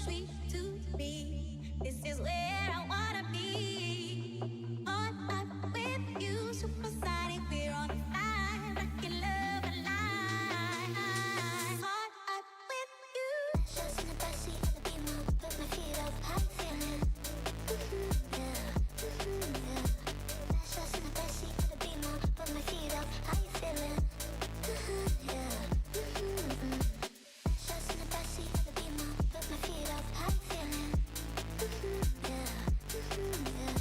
sweet to be. This is where I wanna be. On up with you, supersonic, we're on fire. Rockin' love alive. On up with you. Just in the backseat of the Beamer, put my feet up, I'm feeling. Yeah, yeah. Just in the backseat of the Beamer, put my feet up, how you feeling? Yeah. Just in the backseat of the Beamer, put my feet up, how you feeling? Yeah, yeah.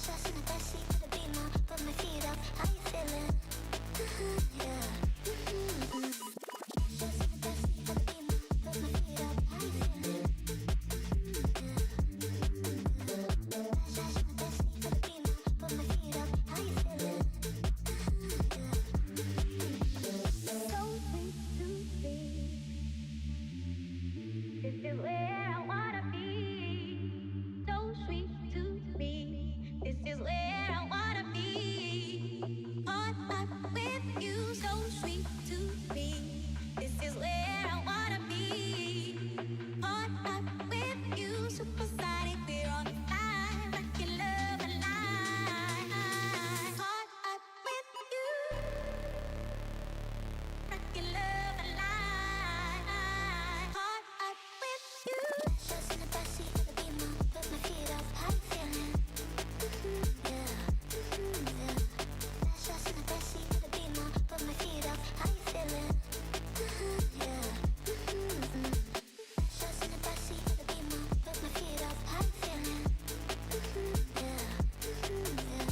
Just in the backseat of the Beamer, put my feet up, how you feeling? Yeah. Just in the backseat of the Beamer, put my feet up, how you feeling? Just in the backseat of the Beamer, put my feet up, how you feeling? So sweet to be. This is where I wanna be. So sweet to be. This is where I wanna be. On up with you. So sweet to be. This is where I wanna be. On up with you. Supersonic, we're on fire. Rockin' love alive. On up with you. Rockin' love alive. On up with you. Just in the backseat of the Beamer, put my feet up, how you feeling? Yeah, yeah. Just in the backseat of the Beamer, put my feet up, how you feeling? Yeah. Just in the backseat of the Beamer, put my feet up, how you feeling? Yeah, yeah.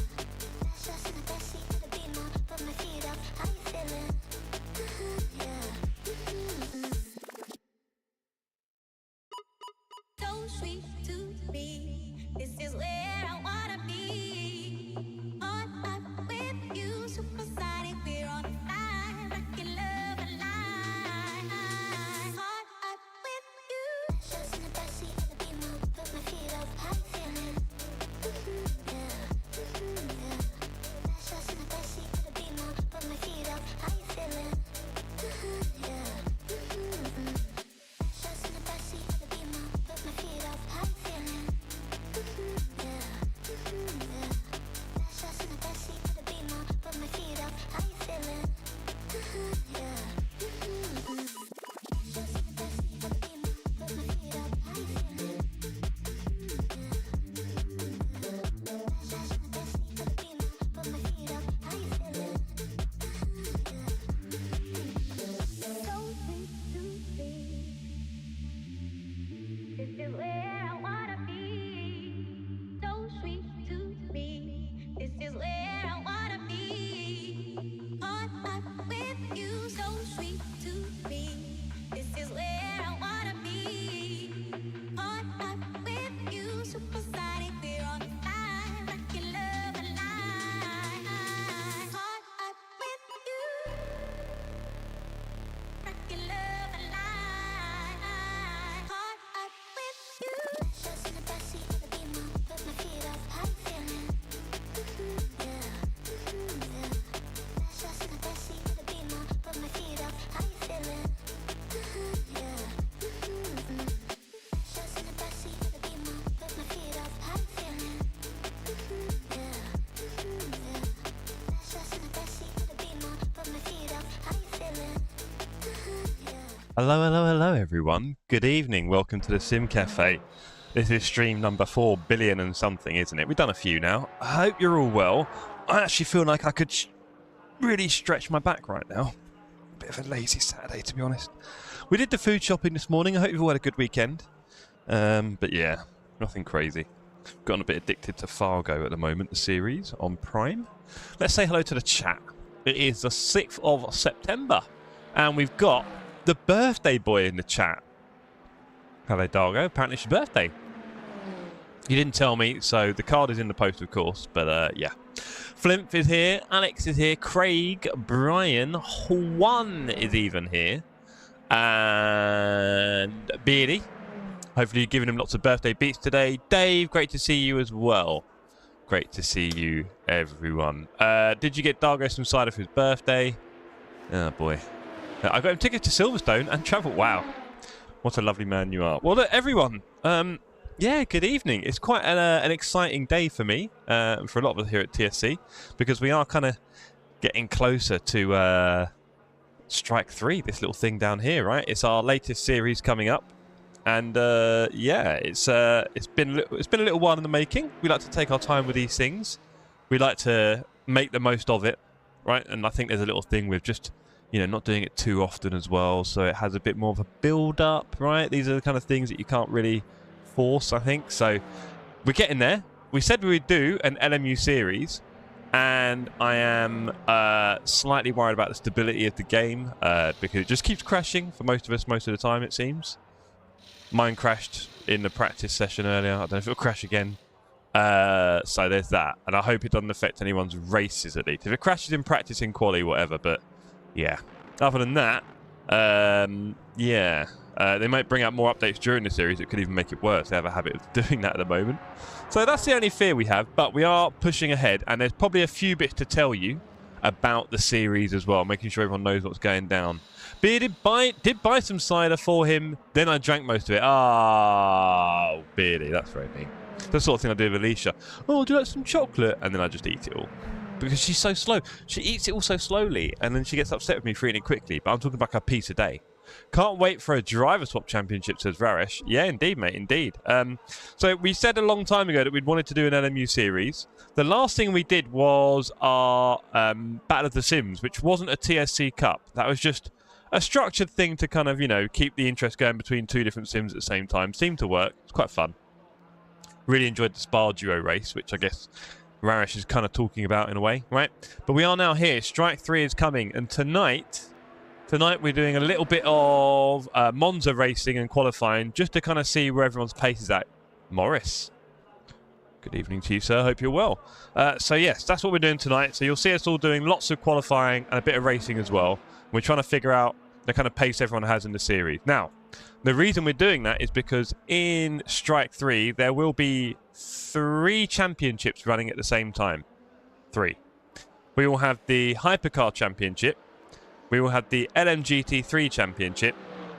Just in the backseat of the Beamer, put my feet up, how you feeling? Yeah. So sweet to be. This is where I wanna be. On up with you, supersonic, we're on fire. Rockin' love alive. On up with you. Just in the backseat of the Beamer, put my feet up, how you feeling? Yeah, yeah. Just in the backseat of the Beamer, put my feet up, how you feeling? Yeah. Just in the backseat of the Beamer, put my feet up, how you feeling? Yeah, yeah. Just in the backseat of the Beamer, put my feet up, how you feeling? Yeah. Just in the backseat of the Beamer, put my feet up, how you feeling? Just in the backseat of the Beamer, put my feet up, how you feeling? So sweet to be. This is where I wanna be. So sweet to be. This is where I wanna be. On up with you. So sweet to be. This is where I wanna be. On up with you. Supersonic, we're on fire. Rockin' love alive. On up with you. Rockin' love alive. On up with you. Just in the backseat of the Beamer, put my feet up, how you feeling? Yeah, yeah. Just in the backseat of the Beamer, put my feet up, how you feeling? Yeah. Just in the backseat of the Beamer, put my feet up, how you feeling? Yeah, yeah. Just in the backseat of the Beamer, put my feet up, how you feeling? Yeah. Hello, hello, hello, everyone. Good evening. Welcome to the Sim Cafe. This is stream number 4 billion and something, isn't it? We've done a few now. I hope you're all well. I actually feel like I could really stretch my back right now. Bit of a lazy Saturday, to be honest. We did the food shopping this morning. I hope you've all had a good weekend. But yeah, nothing crazy. Gotten a bit addicted to Fargo at the moment, the series on Prime. Let's say hello to the chat. It is the 6th of September. And we've got the birthday boy in the chat. Hello, Dargo. Apparently it's your birthday. You didn't tell me, so the card is in the post, of course. But yeah. Flimp is here. Alex is here. Craig, Brian, Juan is even here. And Beardy. Hopefully you're giving him lots of birthday beats today. Dave, great to see you as well. Great to see you, everyone. Did you get Dargo some cider for his birthday? Oh, boy. I got him tickets to Silverstone and travel. Wow. What a lovely man you are. Well, look, everyone. Yeah, good evening. It's quite an exciting day for me, for a lot of us here at TSC, because we are kind of getting closer to Strike 3, this little thing down here, right? It's our latest series coming up. And yeah, it's been a little while in the making. We like to take our time with these things. We like to make the most of it, right? And I think there's a little thing with just, you know, not doing it too often as well, so it has a bit more of a build-up, right? These are the kind of things that you can't really force, I think. So we're getting there. We said we would do an LMU series, and I am slightly worried about the stability of the game because it just keeps crashing for most of us most of the time, it seems. Mine crashed in the practice session earlier. I don't know if it'll crash again. So there's that. And I hope it doesn't affect anyone's races, at least. If it crashes in practice, in quali, whatever. But, yeah. Other than that, yeah. They might bring out more updates during the series. It could even make it worse. They have a habit of doing that at the moment. So that's the only fear we have. But we are pushing ahead. And there's probably a few bits to tell you about the series as well. Making sure everyone knows what's going down. Beardy did buy some cider for him, then I drank most of it. Oh, Beardy, that's very mean. The sort of thing I do with Alicia. Oh, do you like some chocolate? And then I just eat it all. Because she's so slow. She eats it all so slowly, and then she gets upset with me for eating it quickly. But I'm talking about a piece a day. Can't wait for a driver swap championship, says Varesh. Yeah, indeed, mate, indeed. So we said a long time ago that we'd wanted to do an LMU series. The last thing we did was our Battle of the Sims, which wasn't a TSC Cup. That was just a structured thing to kind of, you know, keep the interest going between two different sims at the same time. Seemed to work. It's quite fun. Really enjoyed the Spa Duo race, which I guess Raresh is kind of talking about in a way, right? But we are now here. Strike 3 is coming. And tonight we're doing a little bit of Monza racing and qualifying just to kind of see where everyone's pace is at. Morris. Good evening to you, sir. Hope you're well. So, yes, that's what we're doing tonight. So you'll see us all doing lots of qualifying and a bit of racing as well. We're trying to figure out the kind of pace everyone has in the series. Now, the reason we're doing that is because in Strike 3, there will be 3 championships running at the same time. 3. We will have the Hypercar Championship. We will have the LMGT3 Championship.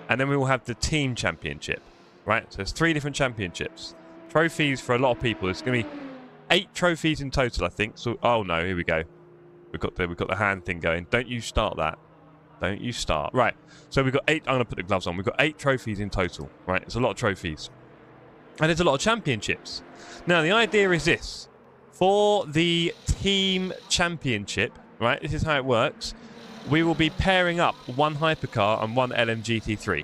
And then we will have the Team Championship. Right? So there's 3 different championships. Trophies for a lot of people. There's going to be 8 trophies in total, I think. So, oh no, here we go. We've got the hand thing going. Don't you start that. Don't you start. Right, so we've got 8. I'm going to put the gloves on. We've got 8 trophies in total, right? It's a lot of trophies. And there's a lot of championships. Now, the idea is this. For the team championship, right, this is how it works. We will be pairing up 1 hypercar and 1 LMGT3,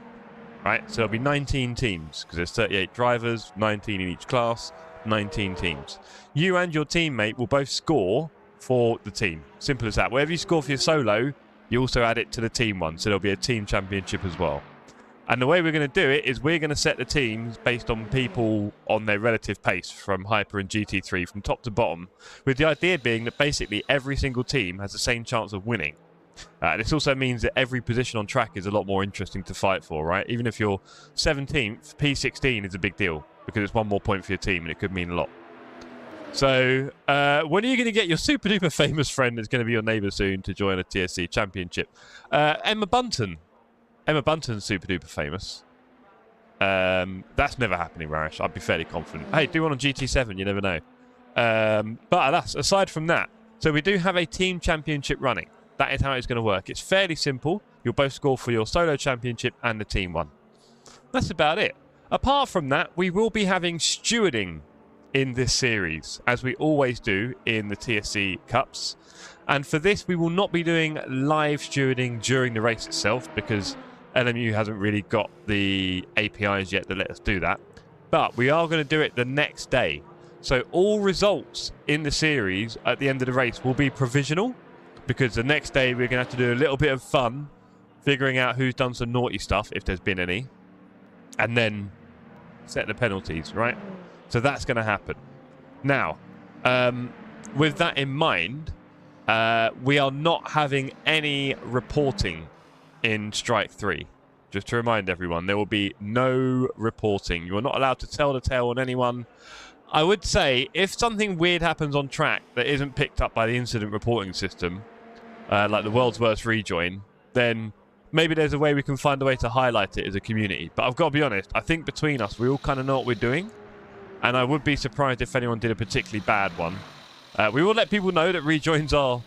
right? So there'll be 19 teams, because there's 38 drivers, 19 in each class, 19 teams. You and your teammate will both score for the team. Simple as that. Whatever you score for your solo, you also add it to the team one, so there'll be a team championship as well. And the way we're going to do it is we're going to set the teams based on people on their relative pace from Hyper and GT3 from top to bottom, with the idea being that basically every single team has the same chance of winning. This also means that every position on track is a lot more interesting to fight for, right? Even if you're 17th, P16 is a big deal because it's 1 more point for your team and it could mean a lot. So, when are you going to get your super duper famous friend that's going to be your neighbour soon to join a TSC championship? Emma Bunton. Emma Bunton's super duper famous. That's never happening, Raresh. I'd be fairly confident. Hey, do one on GT7, you never know. But alas, aside from that, so we do have a team championship running. That is how it's going to work. It's fairly simple. You'll both score for your solo championship and the team one. That's about it. Apart from that, we will be having stewarding in this series, as we always do in the TSC Cups. And for this, we will not be doing live stewarding during the race itself, because LMU hasn't really got the APIs yet that let us do that. But we are going to do it the next day. So all results in the series at the end of the race will be provisional, because the next day we're going to have to do a little bit of fun, figuring out who's done some naughty stuff, if there's been any, and then set the penalties, right? So that's going to happen. Now, with that in mind, we are not having any reporting in Strike 3. Just to remind everyone, there will be no reporting. You are not allowed to tell the tale on anyone. I would say, if something weird happens on track that isn't picked up by the incident reporting system, like the world's worst rejoin, then maybe there's a way we can find a way to highlight it as a community. But I've got to be honest, I think between us, we all kind of know what we're doing. And I would be surprised if anyone did a particularly bad one. We will let people know that rejoins are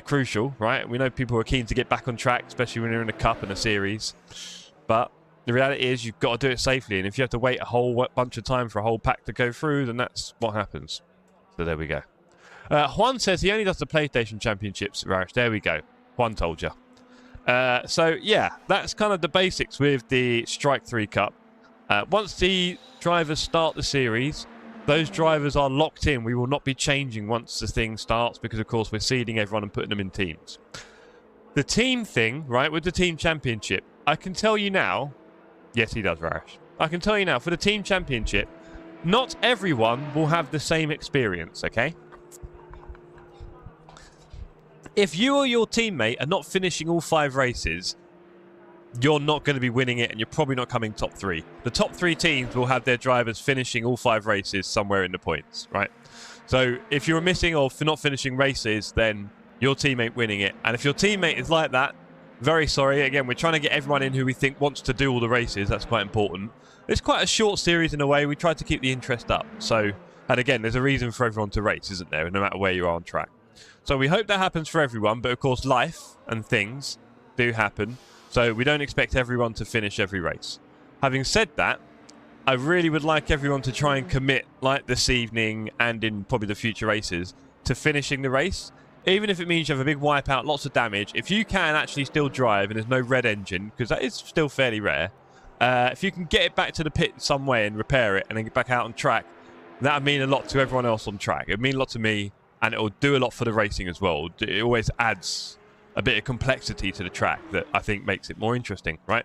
crucial, right? We know people are keen to get back on track, especially when you're in a cup and a series. But the reality is you've got to do it safely. And if you have to wait a whole bunch of time for a whole pack to go through, then that's what happens. So there we go. Juan says he only does the PlayStation Championships, Rarish. There we go. Juan told you. So, yeah, that's kind of the basics with the Strike 3 Cup. Once the drivers start the series, those drivers are locked in. We will not be changing once the thing starts because, of course, we're seeding everyone and putting them in teams. The team thing, right, with the Team Championship, I can tell you now... Yes, he does, Rarish. I can tell you now, for the Team Championship, not everyone will have the same experience, okay? If you or your teammate are not finishing all 5 races, you're not going to be winning it and you're probably not coming top 3. The top 3 teams will have their drivers finishing all 5 races somewhere in the points, right? So if you're missing or not finishing races, then your team ain't winning it. And if your teammate is like that, very sorry. Again, we're trying to get everyone in who we think wants to do all the races. That's quite important. It's quite a short series in a way. We try to keep the interest up. So, and again, there's a reason for everyone to race, isn't there? No matter where you are on track. So we hope that happens for everyone, but of course life and things do happen, so we don't expect everyone to finish every race. Having said that, I really would like everyone to try and commit, like this evening and in probably the future races, to finishing the race. Even if it means you have a big wipeout, lots of damage, if you can actually still drive and there's no red engine, because that is still fairly rare, if you can get it back to the pit some way and repair it and then get back out on track, that would mean a lot to everyone else on track. It would mean a lot to me. And it will do a lot for the racing as well. It always adds a bit of complexity to the track that I think makes it more interesting, right?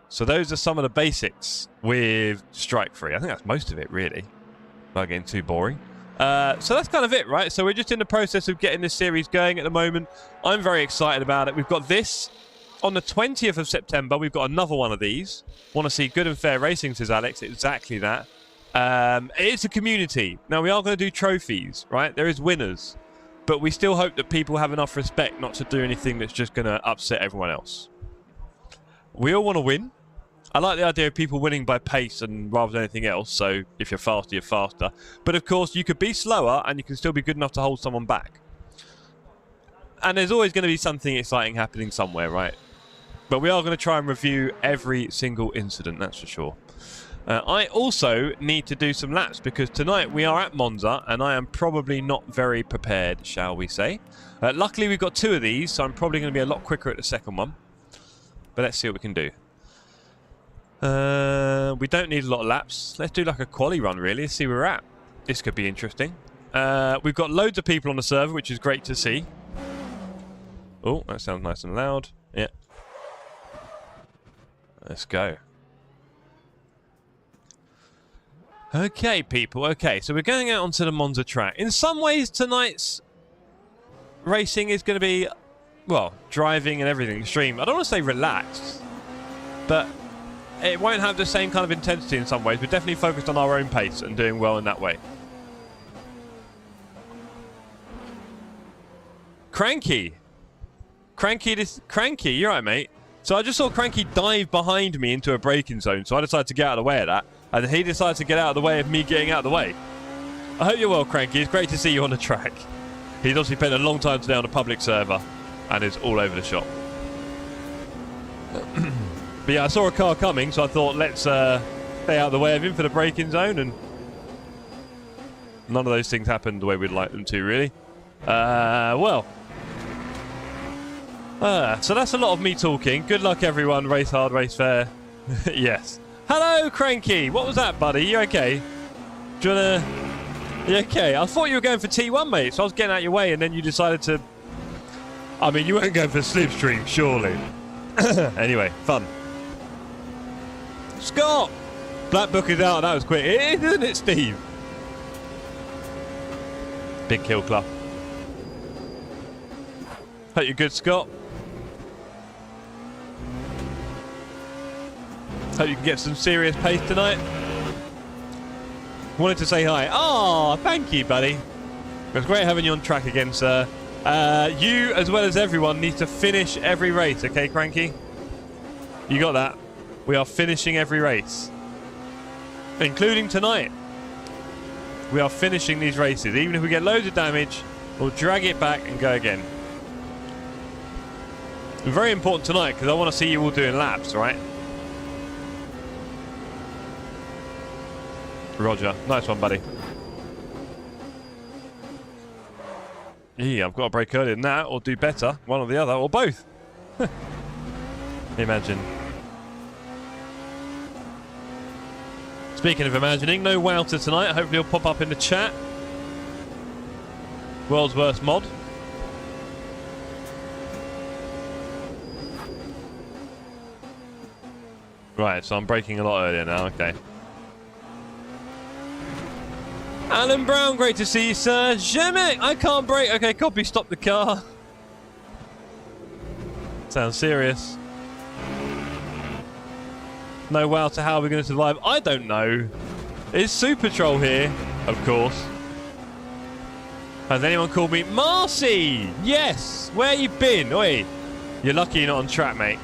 So those are some of the basics with Strike 3. I think that's most of it, really. Not getting too boring. So that's kind of it, right? So we're just in the process of getting this series going at the moment. I'm very excited about it. We've got this on the 20th of September. We've got another one of these. Want to see good and fair racing, says Alex. Exactly that. It's a community. Now, we are going to do trophies, right? There is winners. But we still hope that people have enough respect not to do anything that's just going to upset everyone else. We all want to win. I like the idea of people winning by pace and rather than anything else. So if you're faster, you're faster. But of course, you could be slower and you can still be good enough to hold someone back. And there's always going to be something exciting happening somewhere, right? But we are going to try and review every single incident, that's for sure. I also need to do some laps because tonight we are at Monza and I am probably not very prepared, shall we say. Luckily, we've got 2 of these, so I'm probably going to be a lot quicker at the second one. But let's see what we can do. We don't need a lot of laps. Let's do like a quali run, really. Let's see where we're at. This could be interesting. We've got loads of people on the server, which is great to see. Oh, that sounds nice and loud. Yeah. Let's go. Okay, people. Okay, so we're going out onto the Monza track. In some ways, tonight's racing is going to be, well, driving and everything extreme. I don't want to say relaxed, but it won't have the same kind of intensity in some ways. We're definitely focused on our own pace and doing well in that way. Cranky, you're right, mate. So I just saw Cranky dive behind me into a braking zone, so I decided to get out of the way of that. And he decided to get out of the way of me getting out of the way. I hope you're well, Cranky. It's great to see you on the track. He's obviously spent a long time today on a public server and is all over the shop. But yeah, I saw a car coming, so I thought let's stay out of the way of him for the braking zone, and none of those things happened the way we'd like them to, really. So that's a lot of me talking. Good luck, everyone. Race hard, race fair. Yes. Hello, Cranky. What was that, buddy? You okay? Do you wanna... You okay? I thought you were going for T1, mate, so I was getting out your way, and then you decided to... I mean, you weren't going for Slipstream, surely. Anyway, fun. Scott! Black Book is out. That was quick. It is, isn't it, Steve? Big kill club. Hope you're good, Scott. Hope you can get some serious pace tonight. Wanted to say hi. Oh, thank you, buddy. It was great having you on track again, sir. You, as well as everyone, need to finish every race, okay, Cranky? You got that. We are finishing every race, including tonight. We are finishing these races. Even if we get loads of damage, we'll drag it back and go again. Very important tonight because I want to see you all doing laps, right? Roger. Nice one, buddy. Yeah, I've got to break earlier than that or do better. One or the other, or both. Imagine. Speaking of imagining, no Wouter tonight. Hopefully he'll pop up in the chat. World's worst mod. Right, so I'm breaking a lot earlier now, okay. Alan Brown, great to see you, sir. Jimmy, I can't brake. Okay, copy, stop the car. Sounds serious. No Wouter, how are we going to survive? I don't know. Is Super Troll here? Of course. Has anyone called me Marcy? Yes. Where you been? Oi. You're lucky you're not on track, mate.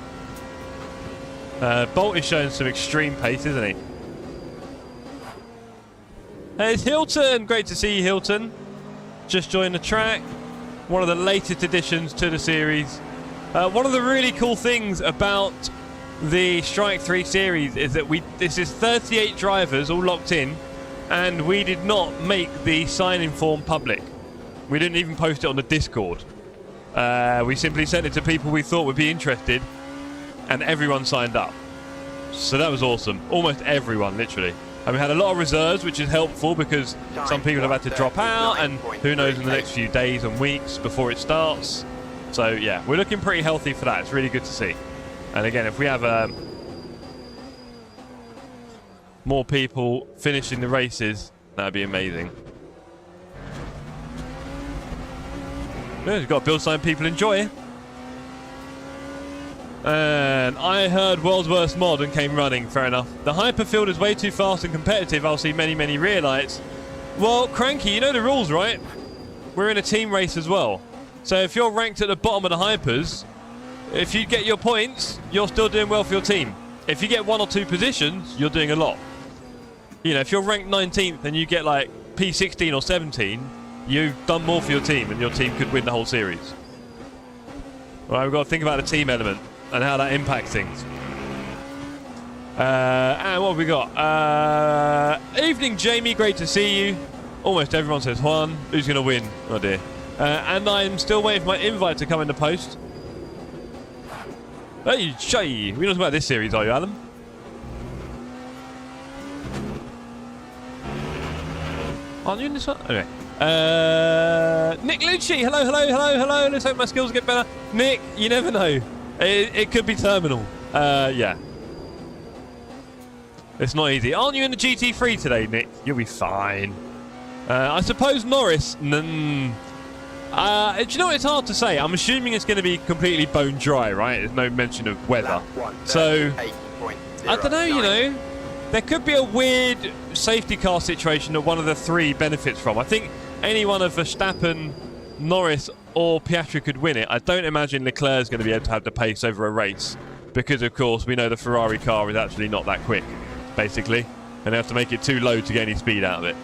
Bolt is showing some extreme pace, isn't he? Hey, it's Hilton. Great to see you, Hilton. Just joined the track. One of the latest additions to the series. One of the really cool things about the Strike 3 series is that this is 38 drivers all locked in, and we did not make the sign-in form public. We didn't even post it on the Discord. We simply sent it to people we thought would be interested, and everyone signed up. So that was awesome. Almost everyone, literally. And we had a lot of reserves, which is helpful because some people have had to drop out, and who knows in the next few days and weeks before it starts. So yeah, we're looking pretty healthy for that. It's really good to see. And again, if we have more people finishing the races, that'd be amazing. Yeah, you've got to build something people enjoy. And I heard World's Worst Mod and came running. Fair enough. The Hyperfield is way too fast and competitive. I'll see many, many rear lights. Well, Cranky, you know the rules, right? We're in a team race as well. So if you're ranked at the bottom of the Hypers, if you get your points, you're still doing well for your team. If you get 1 or 2 positions, you're doing a lot. You know, if you're ranked 19th and you get like P16 or 17, you've done more for your team and your team could win the whole series. All right, we've got to think about the team element and how that impacts things. And what have we got? Evening, Jamie. Great to see you. Almost everyone says Juan. Who's going to win? Oh, dear. And I'm still waiting for my invite to come in the post. Hey, Shay. We don't talk about this series, are you, Alan? Aren't you in this one? Anyway. Nick Lucci. Hello, hello, hello, hello. Let's hope my skills get better. Nick, you never know. It could be terminal. Yeah. It's not easy. Aren't you in the GT3 today, Nick? You'll be fine. I suppose Norris. Do you know what? It's hard to say. I'm assuming it's going to be completely bone dry, right? There's no mention of weather. So, I don't know, you know. There could be a weird safety car situation that one of the 3 benefits from. I think any one of Verstappen, Norris, or Piastri could win it. I don't imagine Leclerc's going to be able to have the pace over a race because, of course, we know the Ferrari car is actually not that quick, basically, and they have to make it too low to get any speed out of it.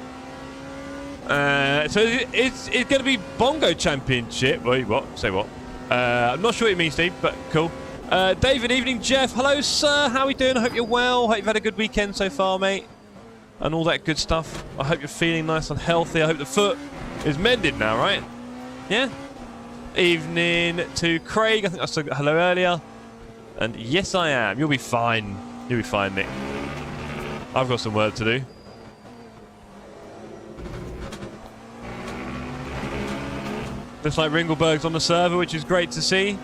So it's going to be Bongo Championship. Wait, what? Say what? I'm not sure what you mean, Steve, but cool. David, evening, Jeff. Hello, sir. How are we doing? I hope you're well. Hope you've had a good weekend so far, mate. And all that good stuff. I hope you're feeling nice and healthy. I hope the foot is mended now, right? Yeah? Evening to Craig. I think I said hello earlier. And yes, I am. You'll be fine. You'll be fine, Nick. I've got some work to do. Looks like Ringleberg's on the server, which is great to see.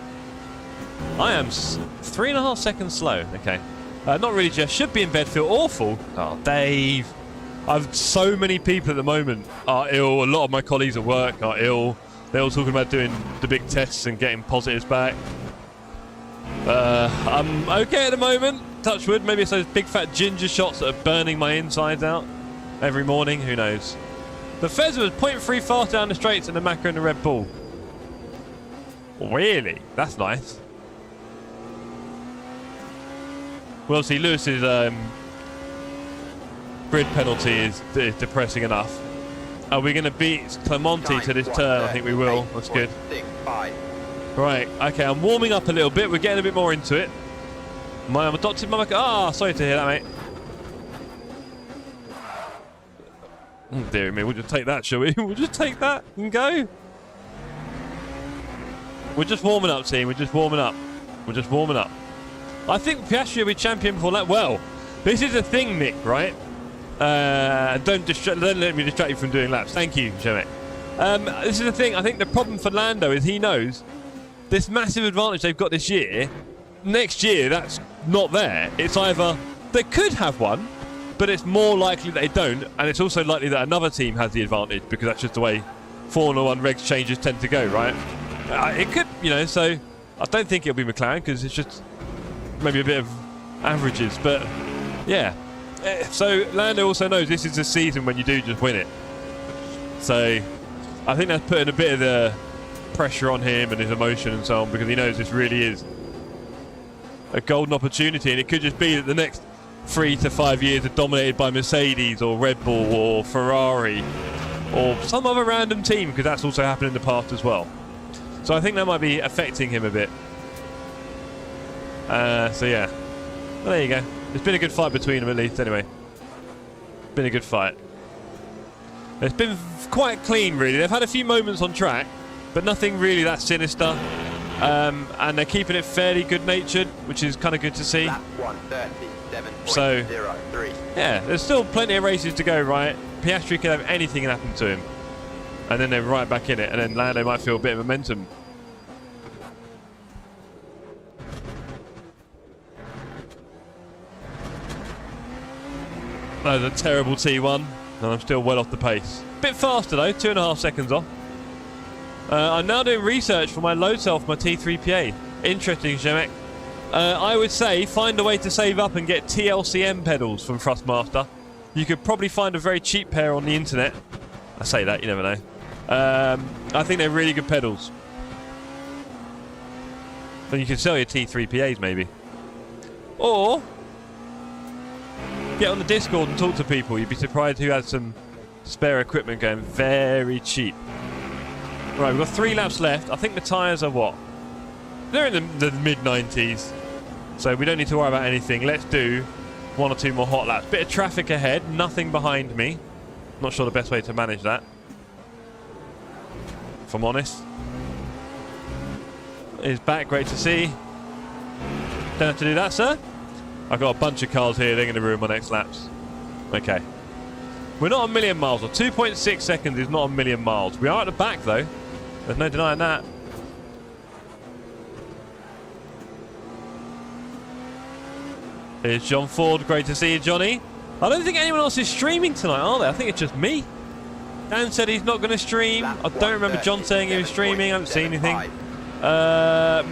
I am 3.5 seconds slow. Okay. Not really, Jeff. Should be in bed. Feel awful. Oh, Dave. I've so many people at the moment are ill. A lot of my colleagues at work are ill. They're all talking about doing the big tests and getting positives back. I'm okay at the moment. Touch wood. Maybe it's those big fat ginger shots that are burning my insides out every morning. Who knows? The Fez was 0.3 fast down the straights and the Macca and the Red Bull. Really? That's nice. Well, see, Lewis's grid penalty is depressing enough. Are we going to beat Clemente to this turn? I think we will. That's good. Right, okay, I'm warming up a little bit. We're getting a bit more into it. I'm adopted my... Ah, sorry to hear that, mate. Oh, dear me, we'll just take that, shall we? We'll just take that and go. We're just warming up, team. We're just warming up. We're just warming up. I think Piastri will be champion before that. Well, this is a thing, Nick, right? Don't let me distract you from doing laps. Thank you, Shemek. This is the thing. I think the problem for Lando is he knows this massive advantage they've got this year. Next year, that's not there. It's either they could have one, but it's more likely that they don't, and it's also likely that another team has the advantage because that's just the way Formula 1 regs changes tend to go, right? It could, you know, so I don't think it'll be McLaren because it's just maybe a bit of averages, but yeah. So Lando also knows this is a season when you do just win it. So I think that's putting a bit of the pressure on him and his emotion and so on because he knows this really is a golden opportunity, and it could just be that the next 3 to 5 years are dominated by Mercedes or Red Bull or Ferrari or some other random team, because that's also happened in the past as well. So I think that might be affecting him a bit. So yeah, well, there you go. It's been a good fight between them at least anyway. Been a good fight. It's been quite clean really. They've had a few moments on track, but nothing really that sinister. And they're keeping it fairly good-natured, which is kind of good to see. So, yeah, there's still plenty of races to go, right? Piastri could have anything happen to him. And then they're right back in it, and then Lando might feel a bit of momentum. That was a terrible T1, and I'm still well off the pace. Bit faster though, 2.5 seconds off. I'm now doing research for my load cell for my T3PA. Interesting, Shemek. I would say find a way to save up and get TLCM pedals from Thrustmaster. You could probably find a very cheap pair on the internet. I say that, you never know. I think they're really good pedals. Then you can sell your T3PAs maybe. Or get on the Discord and talk to people. You'd be surprised who has some spare equipment going very cheap. Right, we've got 3 laps left. I think the tyres are what? They're in the mid-90s. So we don't need to worry about anything. Let's do 1 or 2 more hot laps. Bit of traffic ahead, nothing behind me. Not sure the best way to manage that, if I'm honest. Is back, great to see. Don't have to do that, sir. I've got a bunch of cars here, they're going to ruin my next laps. Okay. We're not a million miles, or 2.6 seconds is not a million miles. We are at the back though. There's no denying that. Here's John Ford, great to see you, Johnny. I don't think anyone else is streaming tonight, are they? I think it's just me. Dan said he's not going to stream. I don't remember John saying he was streaming. I haven't seen anything.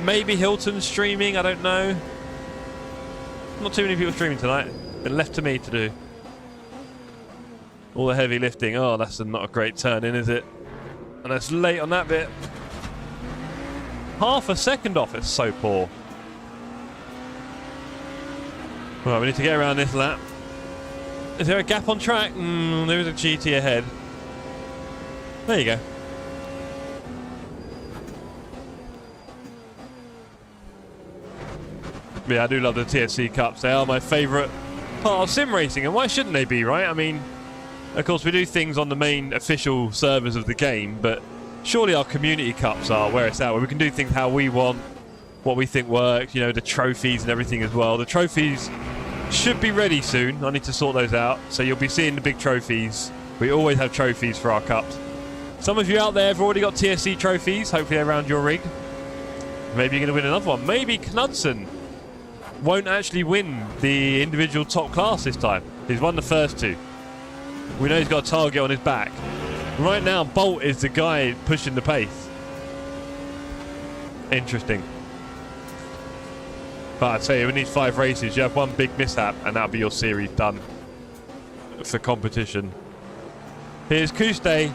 Maybe Hilton's streaming, I don't know. Not too many people streaming tonight. Been left to me to do all the heavy lifting. Oh, that's not a great turn in, is it? And it's late on that bit. Half a second off, it's so poor. Right, we need to get around this lap. Is there a gap on track? There is a GT ahead. There you go. Yeah, I do love the TSC Cups. They are my favourite part of sim racing, and why shouldn't they be, right? I mean, of course, we do things on the main official servers of the game, but surely our community cups are where it's at, where we can do things how we want, what we think works, you know, the trophies and everything as well. The trophies should be ready soon. I need to sort those out. So you'll be seeing the big trophies. We always have trophies for our cups. Some of you out there have already got TSC trophies, hopefully around your rig. Maybe you're going to win another one. Maybe Knudsen won't actually win the individual top class this time. He's won the first 2. We know he's got a target on his back. Right now, Bolt is the guy pushing the pace. Interesting. But I'd say we need 5 races. You have 1 big mishap, and that'll be your series done for competition. Here's Kuste.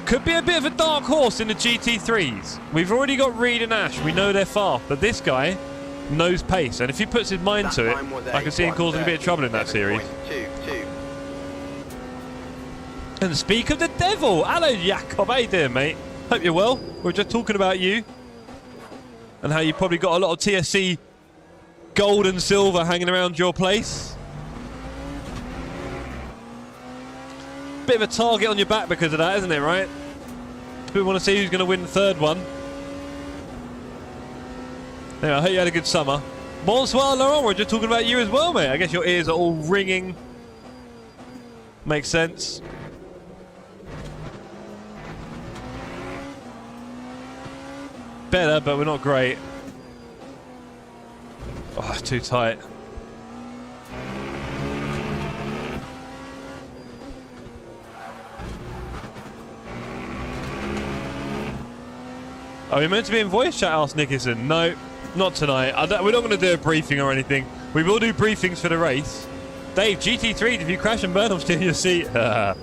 Could be a bit of a dark horse in the GT3s. We've already got Reed and Ash. We know they're fast. But this guy knows pace, and if he puts his mind to it, I can see him causing a bit of trouble in that series. And speak of the devil, hello Jakob, how you doing, mate? Hope you're well. We were just talking about you and how you probably got a lot of TSC gold and silver hanging around your place. Bit of a target on your back because of that, isn't it, right? We want to see who's going to win the third one. Anyway, I hope you had a good summer. Bonsoir, Laurent. We're just talking about you as well, mate. I guess your ears are all ringing. Makes sense. Better, but we're not great. Oh, it's too tight. Are we meant to be in voice chat? Asked Nickerson. No, not tonight. We're not going to do a briefing or anything. We will do briefings for the race. Dave, GT3, if you crash and burn, I'm still in your seat. Well,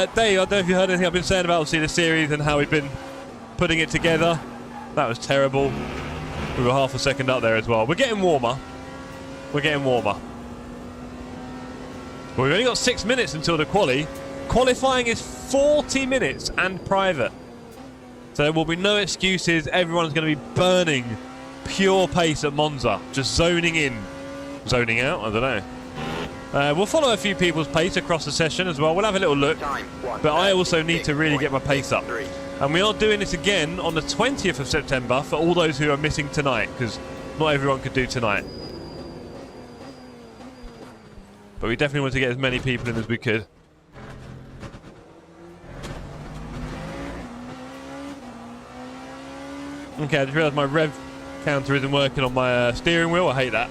Dave, I don't know if you heard anything I've been saying about obviously the series and how we've been putting it together. That was terrible. We were half a second up there as well. We're getting warmer. We're getting warmer. But we've only got 6 minutes until the quali. Qualifying is 40 minutes and private. So there will be no excuses. Everyone's going to be burning pure pace at Monza. Just zoning in. Zoning out? I don't know. We'll follow a few people's pace across the session as well. We'll have a little look. But I also need to really get my pace up. And we are doing this again on the 20th of September for all those who are missing tonight, because not everyone could do tonight. But we definitely want to get as many people in as we could. Okay, I just realised my rev counter isn't working on my steering wheel. I hate that.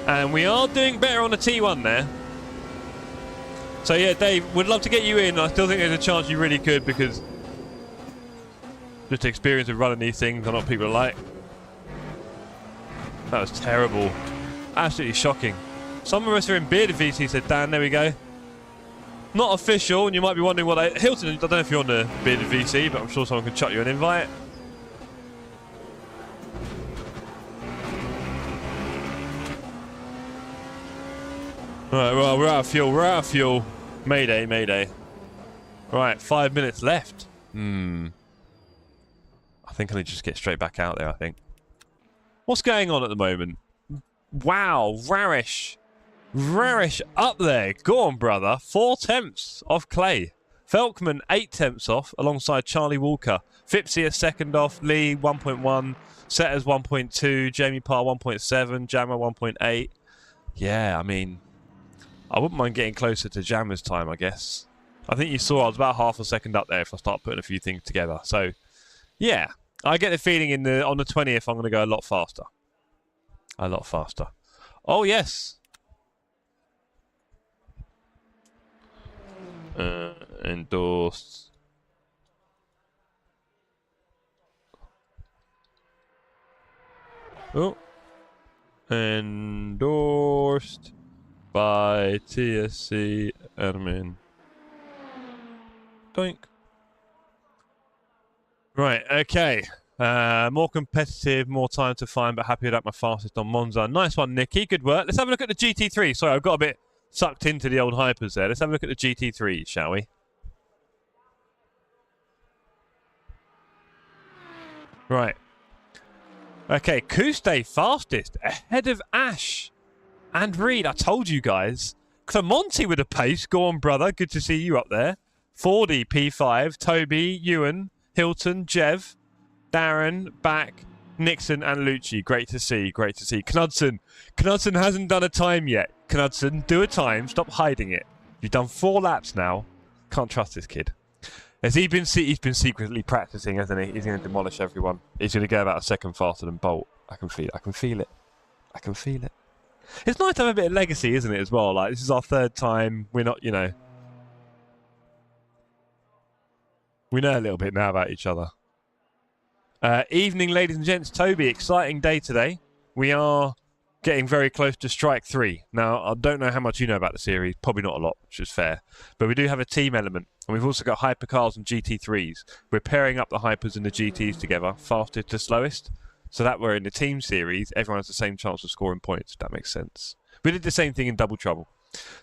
And we are doing better on the T1 there. So yeah, Dave, would love to get you in. I still think there's a chance you really could, because just the experience of running these things, I know what people are like. That was terrible. Absolutely shocking. Some of us are in bearded VC, said Dan. There we go. Not official, and you might be wondering what they... Hilton, I don't know if you're on the bearded VC, but I'm sure someone can chuck you an invite. Right, well, we're out of fuel. We're out of fuel. Mayday, mayday. Right, 5 minutes left. I think I need to just get straight back out there, I think. What's going on at the moment? Wow, Rarish. Rarish up there. Go on, brother. 4 tenths off Clay. Felkman, 8 tenths off, alongside Charlie Walker. Fipsy, a second off. Lee, 1.1. Setters, 1.2. Jamie Parr, 1.7. Jammer, 1.8. Yeah, I mean, I wouldn't mind getting closer to Jammer's time, I guess. I think you saw I was about half a second up there if I start putting a few things together. So, yeah. I get the feeling on the 20th I'm going to go a lot faster. A lot faster. Oh, yes. Endorsed. Oh. Endorsed by TSC admin. Doink. Right, okay. More competitive, more time to find, but happy about my fastest on Monza. Nice one, Nicky. Good work. Let's have a look at the GT3. Sorry, I've got a bit sucked into the old hypers there. Let's have a look at the GT3, shall we? Right. Okay, Kuste fastest, ahead of Ash and Reed. I told you guys. Clemonti with a pace. Go on, brother. Good to see you up there. Fordy, P5. Toby, Ewan, Hilton, Jev, Darren, Back, Nixon and Lucci. Great to see. Great to see. Knudsen. Knudsen hasn't done a time yet. Knudsen, do a time. Stop hiding it. You've done 4 laps now. Can't trust this kid. Has he been? He's been secretly practicing, hasn't he? He's going to demolish everyone. He's going to go about a second faster than Bolt. I can feel it. I can feel it. I can feel it. It's nice to have a bit of legacy, isn't it, as well? Like, this is our 3rd time. We're not, you know... We know a little bit now about each other. Evening, ladies and gents. Toby, exciting day today. We are getting very close to Strike 3. Now, I don't know how much you know about the series. Probably not a lot, which is fair. But we do have a team element. And we've also got hypercars and GT3s. We're pairing up the hypers and the GTs together, fastest to slowest. So that we're in the team series, everyone has the same chance of scoring points, if that makes sense. We did the same thing in Double Trouble.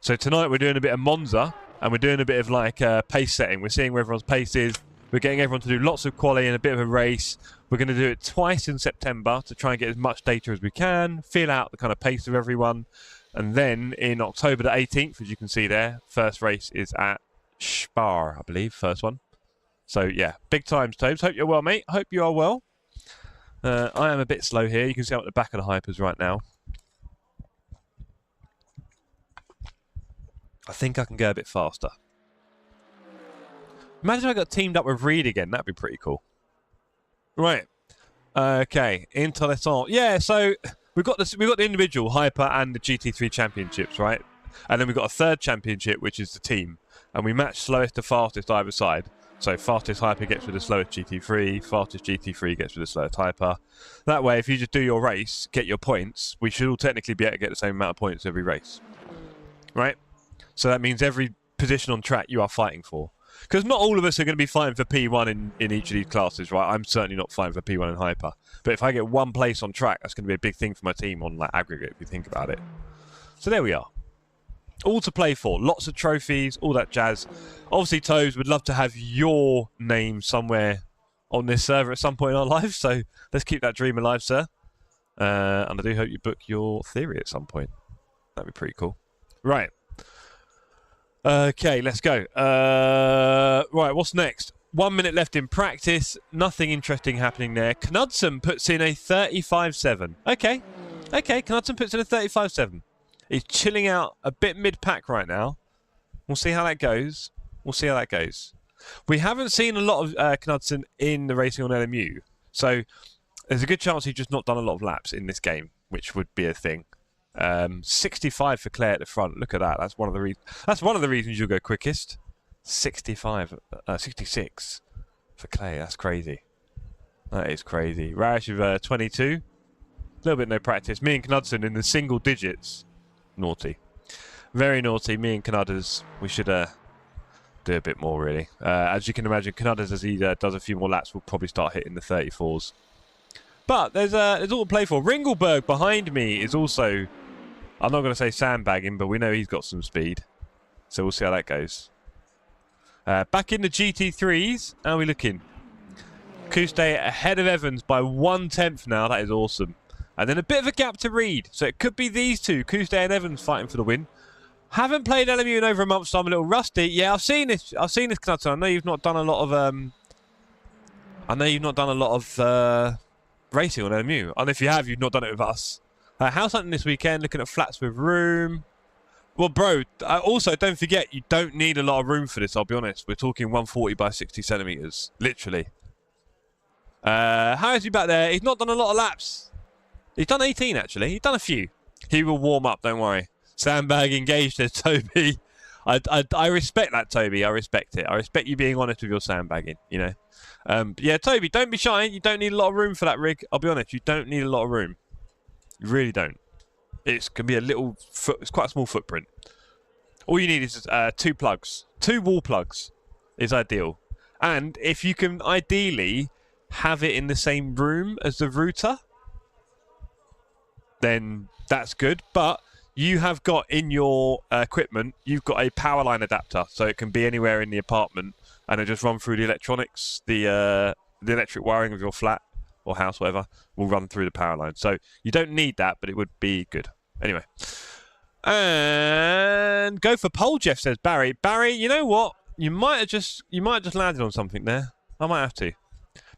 So tonight we're doing a bit of Monza, and we're doing a bit of like pace setting. We're seeing where everyone's pace is. We're getting everyone to do lots of quali and a bit of a race. We're going to do it twice in September to try and get as much data as we can, feel out the kind of pace of everyone. And then in October the 18th, as you can see there, first race is at Spar, I believe, first one. So yeah, big times, Tobes. Hope you're well, mate. Hope you are well. I am a bit slow here. You can see I'm at the back of the hypers right now. I think I can go a bit faster. Imagine if I got teamed up with Reed again. That'd be pretty cool. Right. Okay. Intéressant. Yeah, so we've got the individual Hyper and the GT3 championships, right? And then we've got a third championship, which is the team. And we match slowest to fastest either side. So fastest Hyper gets with the slowest GT3, fastest GT3 gets with the slowest Hyper. That way, if you just do your race, get your points, we should all technically be able to get the same amount of points every race. Right? So that means every position on track you are fighting for. Because not all of us are going to be fighting for P1 in each of these classes, right? I'm certainly not fighting for P1 in Hyper. But if I get one place on track, that's going to be a big thing for my team on like aggregate, if you think about it. So there we are. All to play for. Lots of trophies, all that jazz. Obviously, Toes would love to have your name somewhere on this server at some point in our lives. So let's keep that dream alive, sir. And I do hope you book your theory at some point. That'd be pretty cool. Right. Okay, let's go. Right, what's next? 1 minute left in practice. Nothing interesting happening there. Knudsen puts in a 35.7. Okay. Okay, Knudsen puts in a 35.7. He's chilling out a bit mid-pack right now. We'll see how that goes. We'll see how that goes. We haven't seen a lot of Knudsen in the racing on LMU. So there's a good chance he's just not done a lot of laps in this game, which would be a thing. 65 for Claire at the front. Look at that. That's one of the reasons you'll go quickest. 66 for Clay. That's crazy. That is crazy. Rash with 22. A little bit no practice. Me and Knudsen in the single digits. Naughty. Very naughty. Me and Knudders. We should do a bit more, really. As you can imagine, Knudders, as he does a few more laps, will probably start hitting the 34s. But there's all to play for. Ringelberg behind me is also, I'm not going to say sandbagging, but we know he's got some speed. So we'll see how that goes. Back in the GT3s, how are we looking? Kuste ahead of Evans by 1/10 now. That is awesome. And then a bit of a gap to Reed. So it could be these two, Kuste and Evans, fighting for the win. Haven't played LMU in over a month, so I'm a little rusty. Yeah, I've seen this, Knudsen. I know you've not done a lot of racing on LMU. And if you have, you've not done it with us. House hunting this weekend, looking at flats with room. Well, bro, also don't forget, you don't need a lot of room for this, I'll be honest. We're talking 140 by 60 centimetres, literally. How is he back there? He's not done a lot of laps. He's done 18, actually. He's done a few. He will warm up, don't worry. Sandbag engaged there, Toby. I respect that, Toby. I respect it. I respect you being honest with your sandbagging, you know. But yeah, Toby, don't be shy. You don't need a lot of room for that rig. I'll be honest, you don't need a lot of room. You really don't. It can be a little it's quite a small footprint. All you need is 2 plugs. 2 wall plugs is ideal. And if you can ideally have it in the same room as the router, then that's good. But you have got in your equipment, you've got a power line adapter, so it can be anywhere in the apartment, and it just run through the electronics, the electric wiring of your flat or house, whatever, will run through the power line. So you don't need that, but it would be good. Anyway. And go for pole, Jeff, says Barry. Barry, you know what? You might have just landed on something there. I might have to.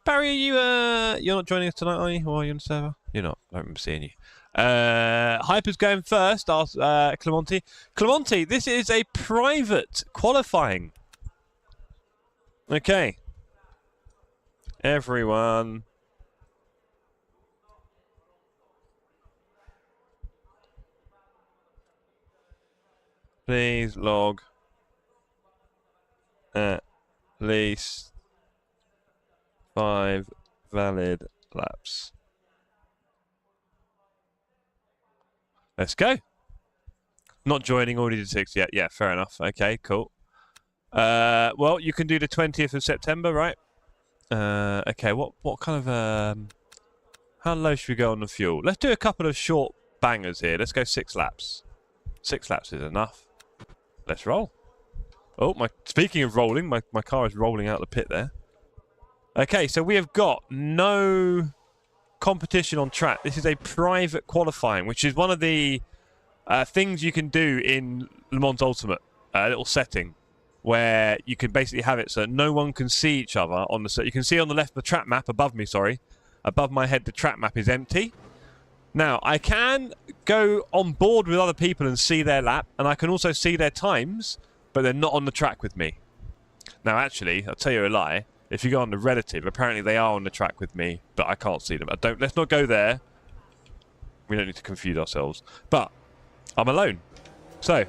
Barry, you're not joining us tonight, are you? Or are you on the server? You're not. I don't remember seeing you. Hyper's going first, asked Clemonti. Clemonti, this is a private qualifying. Okay. Everyone. Please log at least 5 valid laps. Let's go. Not joining, already did 6 yet. Yeah, fair enough. Okay, cool. Well, you can do the 20th of September, right? Okay, what kind of How low should we go on the fuel? Let's do a couple of short bangers here. Let's go 6 laps. 6 laps is enough. Let's roll. Oh, speaking of rolling, my car is rolling out the pit there. Okay, so we have got no competition on track. This is a private qualifying, which is one of the things you can do in Le Mans Ultimate. A little setting where you can basically have it so that no one can see each other on the... You can see on the left the track map above me, sorry. Above my head, the track map is empty. Now, I can go on board with other people and see their lap, and I can also see their times, but they're not on the track with me. Now, actually, I'll tell you a lie. If you go on the relative, apparently they are on the track with me, but I can't see them. Let's not go there. We don't need to confuse ourselves. But I'm alone. So,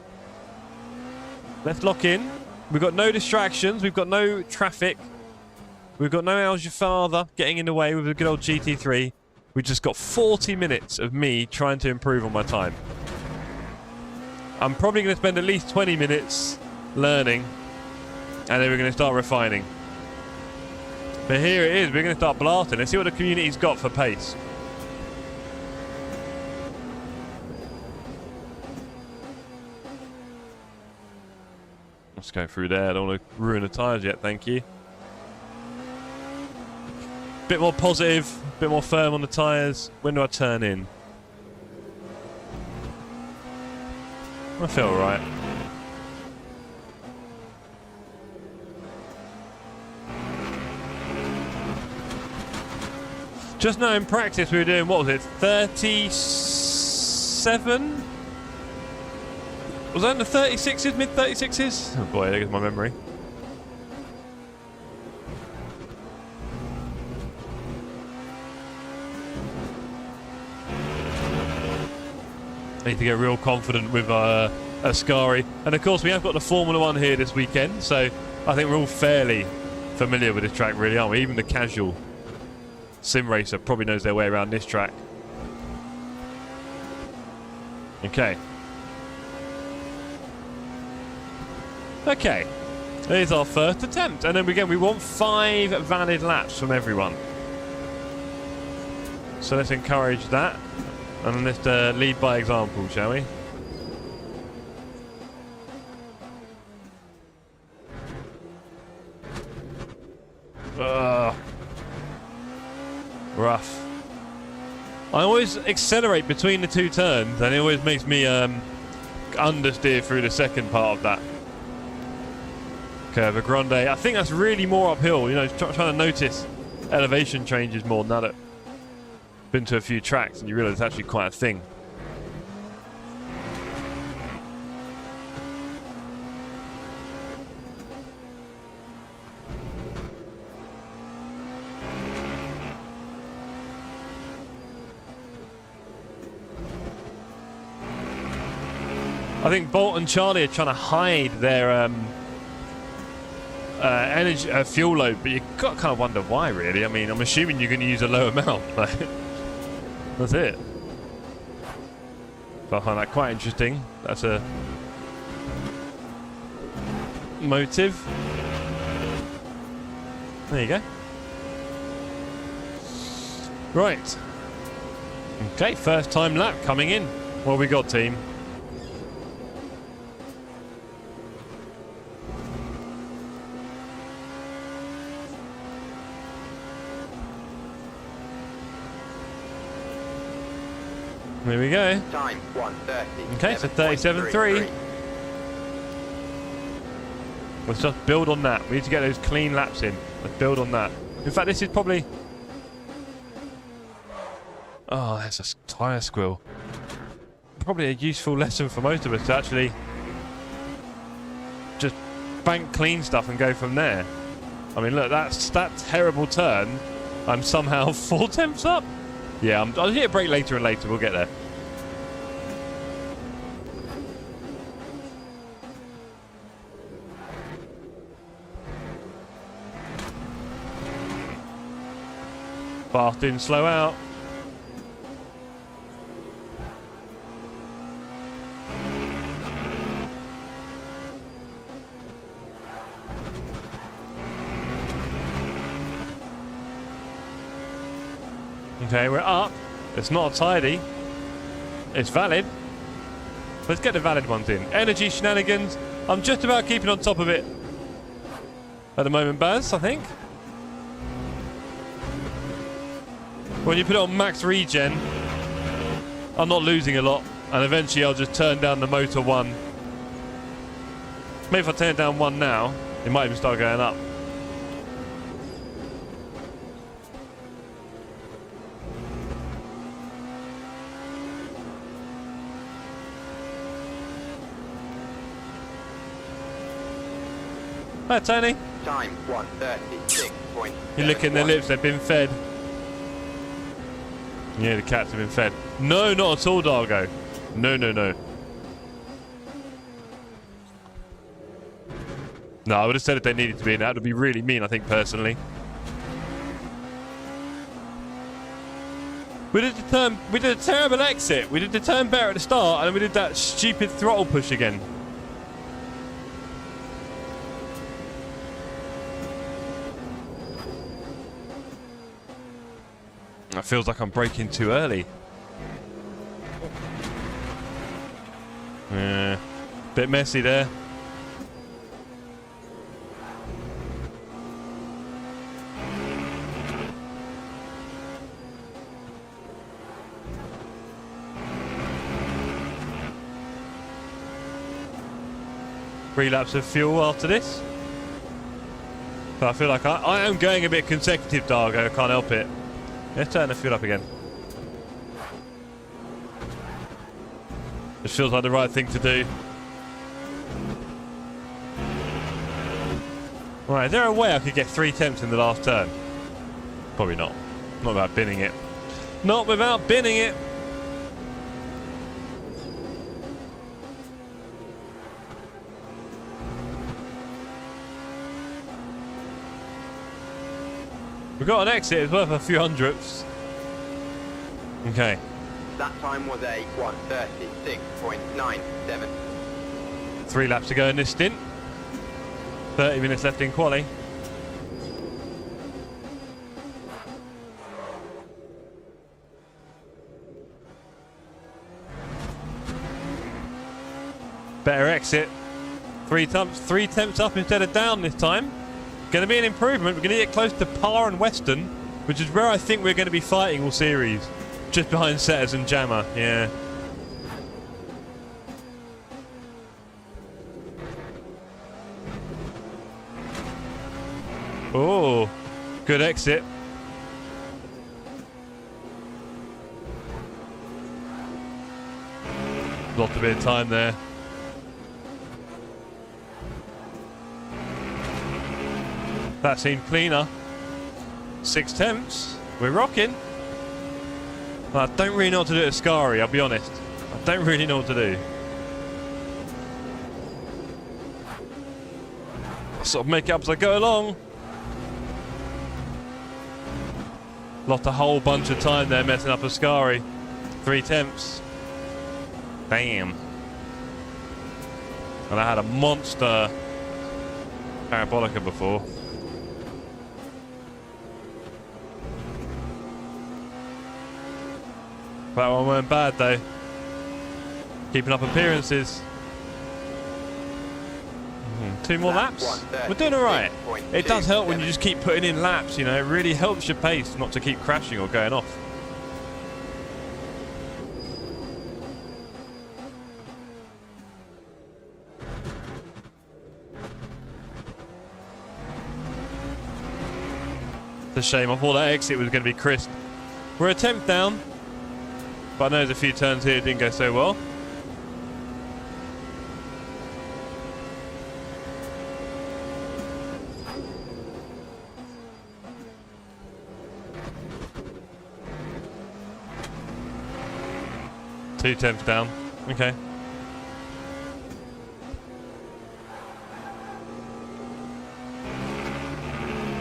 let's lock in. We've got no distractions. We've got no traffic. We've got no how's your father getting in the way with a good old GT3. We've just got 40 minutes of me trying to improve on my time. I'm probably going to spend at least 20 minutes learning, and then we're going to start refining. But here it is. We're going to start blasting. Let's see what the community's got for pace. Let's go through there. I don't want to ruin the tyres yet, thank you. Bit more positive, bit more firm on the tyres. When do I turn in? I feel alright. Just now in practice we were doing, what was it, 37? Was that in the 36s, mid 36s? Oh boy, there goes my memory. I need to get real confident with Ascari. And of course we have got the Formula 1 here this weekend, so I think we're all fairly familiar with this track really, aren't we? Even the casual sim racer probably knows their way around this track. Okay. Okay. Here's our first attempt. And then again, we want 5 valid laps from everyone. So let's encourage that. And let's lead by example, shall we? Rough. I always accelerate between the 2 turns, and it always makes me understeer through the second part of that. Curva Grande. I think that's really more uphill, you know, trying to notice elevation changes more now that I've been to a few tracks and you realise it's actually quite a thing. I think Bolt and Charlie are trying to hide their energy, fuel load, but you've got to kind of wonder why, really. I mean, I'm assuming you're going to use a low amount. That's it. But I find that quite interesting. That's a motive. There you go. Right. Okay, first time lap coming in. What have we got, team? There we go. Time 1:30. Okay, so 37.3. Let's just build on that. We need to get those clean laps in. Let's build on that. In fact, this is probably... Oh, there's a tyre squill. Probably a useful lesson for most of us to actually just bank clean stuff and go from there. I mean, look, that terrible turn. I'm somehow 4 tenths up. Yeah, I'll hit a brake later and later. We'll get there. Fast in, slow out. Okay, we're up. It's not tidy. It's valid. Let's get the valid ones in. Energy shenanigans. I'm just about keeping on top of it at the moment, Baz, I think. When you put it on max regen, I'm not losing a lot. And eventually I'll just turn down the motor 1. Maybe if I turn it down 1 now, it might even start going up. Hi, Tony. Time 1:36.7. You're licking their lips, they've been fed. Yeah, the cats have been fed. No, not at all, Dargo. No, no, no. No, I would have said if they needed to be in that. It would be really mean, I think, personally. We did a terrible exit. We did the turn better at the start, and then we did that stupid throttle push again. It feels like I'm braking too early. Yeah, bit messy there. Three laps of fuel after this. But I feel like I am going a bit consecutive, Dargo. I can't help it. Let's turn the fuel up again. It feels like the right thing to do. Right, is there a way I could get 3 tenths in the last turn? Probably not. Not without binning it. Not without binning it. We've got an exit, it's worth a few hundredths. Okay. That time was a 1:36.97. 3 laps to go in this stint. 30 minutes left in quali. Better exit. 3 tenths up instead of down this time. Going to be an improvement. We're going to get close to par and Western, which is where I think we're going to be fighting all series. Just behind Setters and Jammer, yeah. Oh, good exit. Lost a bit of time there. That seemed cleaner. 6 tenths. We're rocking. I don't really know what to do at Ascari, I'll be honest. I don't really know what to do. I'll sort of make it up as I go along. Lost a whole bunch of time there messing up Ascari. 3 tenths. Damn. And I had a monster Parabolica before. That one weren't bad though. Keeping up appearances. 2 more laps. We're doing alright. It does help when you just keep putting in laps, you know. It really helps your pace not to keep crashing or going off. It's a shame. I thought that exit was going to be crisp. We're a tenth down. But I know there's a few turns here that didn't go so well. Two tenths down. Okay.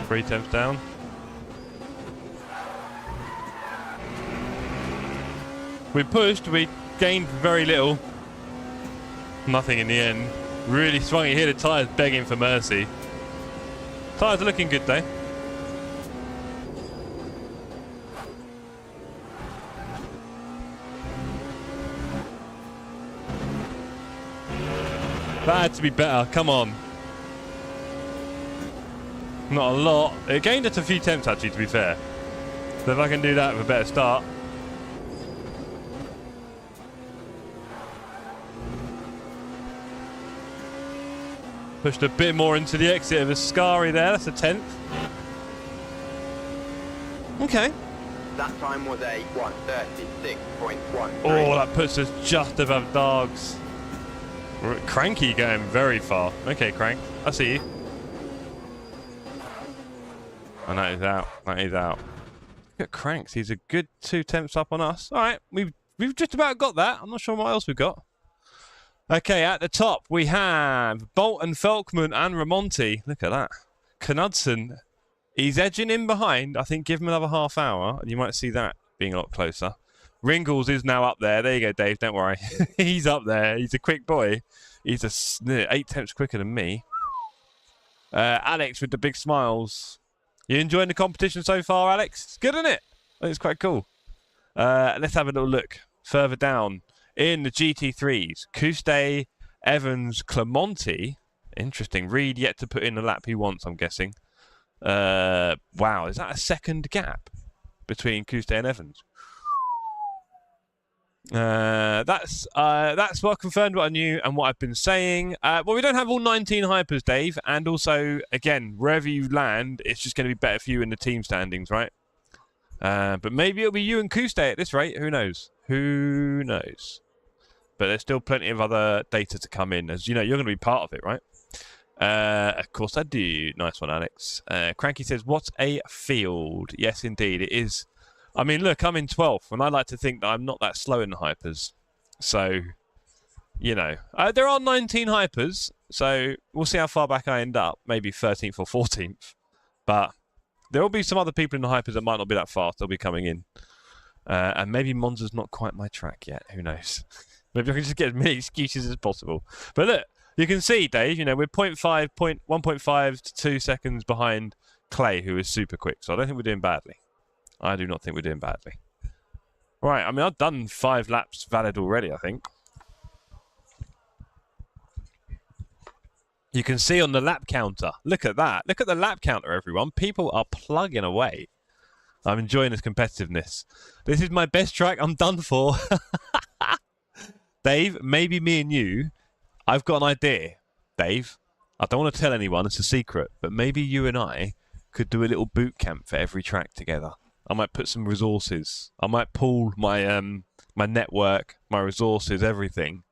Three tenths down. We pushed, we gained very little. Nothing in the end. Really swung it here, the tyres begging for mercy. Tyres are looking good though. That had to be better. Come on. Not a lot. It gained us a few temps, actually, to be fair. So if I can do that with a better start. Pushed a bit more into the exit of Ascari there. That's a 10th. Okay. That time was a 1:36.13. Oh, that puts us just above Dogs. Cranky going very far. Okay, Crank. I see you. And that is out. That is out. Look at Cranks. He's a good 2 temps up on us. All right. We've just about got that. I'm not sure what else we've got. Okay, at the top, we have Bolt and Felkman and Ramonti. Look at that. Knudsen, he's edging in behind. I think give him another half hour, and you might see that being a lot closer. Ringles is now up there. There you go, Dave. Don't worry. He's up there. He's a quick boy. He's 8 temps quicker than me. Alex with the big smiles. You enjoying the competition so far, Alex? It's good, isn't it? It's quite cool. Let's have a little look further down. In the GT3s, Couste, Evans, Clemonti. Interesting. Reed yet to put in the lap he wants, I'm guessing. Wow, is that a second gap between Couste and Evans? That's what confirmed what I knew and what I've been saying. Well, we don't have all 19 hypers, Dave. And also, again, wherever you land, it's just going to be better for you in the team standings, right? But maybe it'll be you and Couste at this rate. Who knows? Who knows? But there's still plenty of other data to come in. As you know, you're going to be part of it, right? Of course I do. Nice one, Alex. Cranky says, what a field. Yes, indeed, it is. I mean, look, I'm in 12th, and I like to think that I'm not that slow in the hypers. So, you know. There are 19 hypers, so we'll see how far back I end up. Maybe 13th or 14th. But there will be some other people in the hypers that might not be that fast. They'll be coming in. And maybe Monza's not quite my track yet. Who knows? Maybe I can just get as many excuses as possible. But look, you can see, Dave, you know, we're 1.5 to 2 seconds behind Clay, who is super quick. So I don't think we're doing badly. I do not think we're doing badly. Right, I mean, I've done 5 laps valid already, I think. You can see on the lap counter. Look at that. Look at the lap counter, everyone. People are plugging away. I'm enjoying this competitiveness. This is my best track. I'm done for. Dave, maybe me and you, I've got an idea, Dave. I don't want to tell anyone. It's a secret. But maybe you and I could do a little boot camp for every track together. I might put some resources. I might pool my my network, my resources, everything.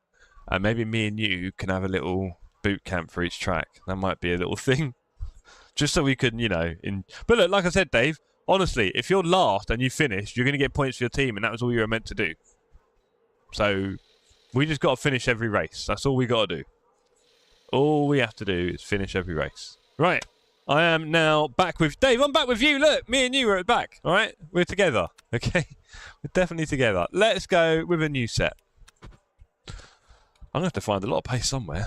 And maybe me and you can have a little boot camp for each track. That might be a little thing. Just so we can, you know... But look, like I said, Dave, honestly, if you're last and you finish, you're going to get points for your team, and that was all you were meant to do. So, we just got to finish every race. That's all we got to do. All we have to do is finish every race. Right. I am now back with... Dave, I'm back with you. Look, me and you are at the back. All right? We're together. Okay? We're definitely together. Let's go with a new set. I'm going to have to find a lot of pace somewhere.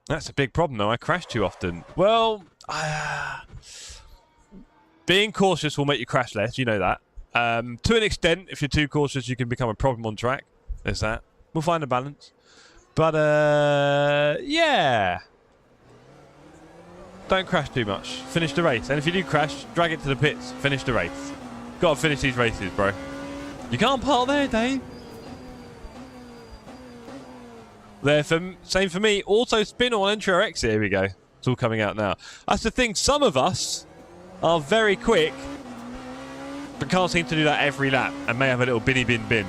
That's a big problem, though. I crash too often. Well... being cautious will make you crash less, you know that. To an extent, if you're too cautious, you can become a problem on track. There's that. We'll find a balance. But, yeah. Don't crash too much. Finish the race. And if you do crash, drag it to the pits. Finish the race. Got to finish these races, bro. You can't park there, Dave. Same for me. Auto spin or entry or exit. Here we go. It's all coming out now. That's the thing. Some of us are very quick, but can't seem to do that every lap and may have a little binny bin bin.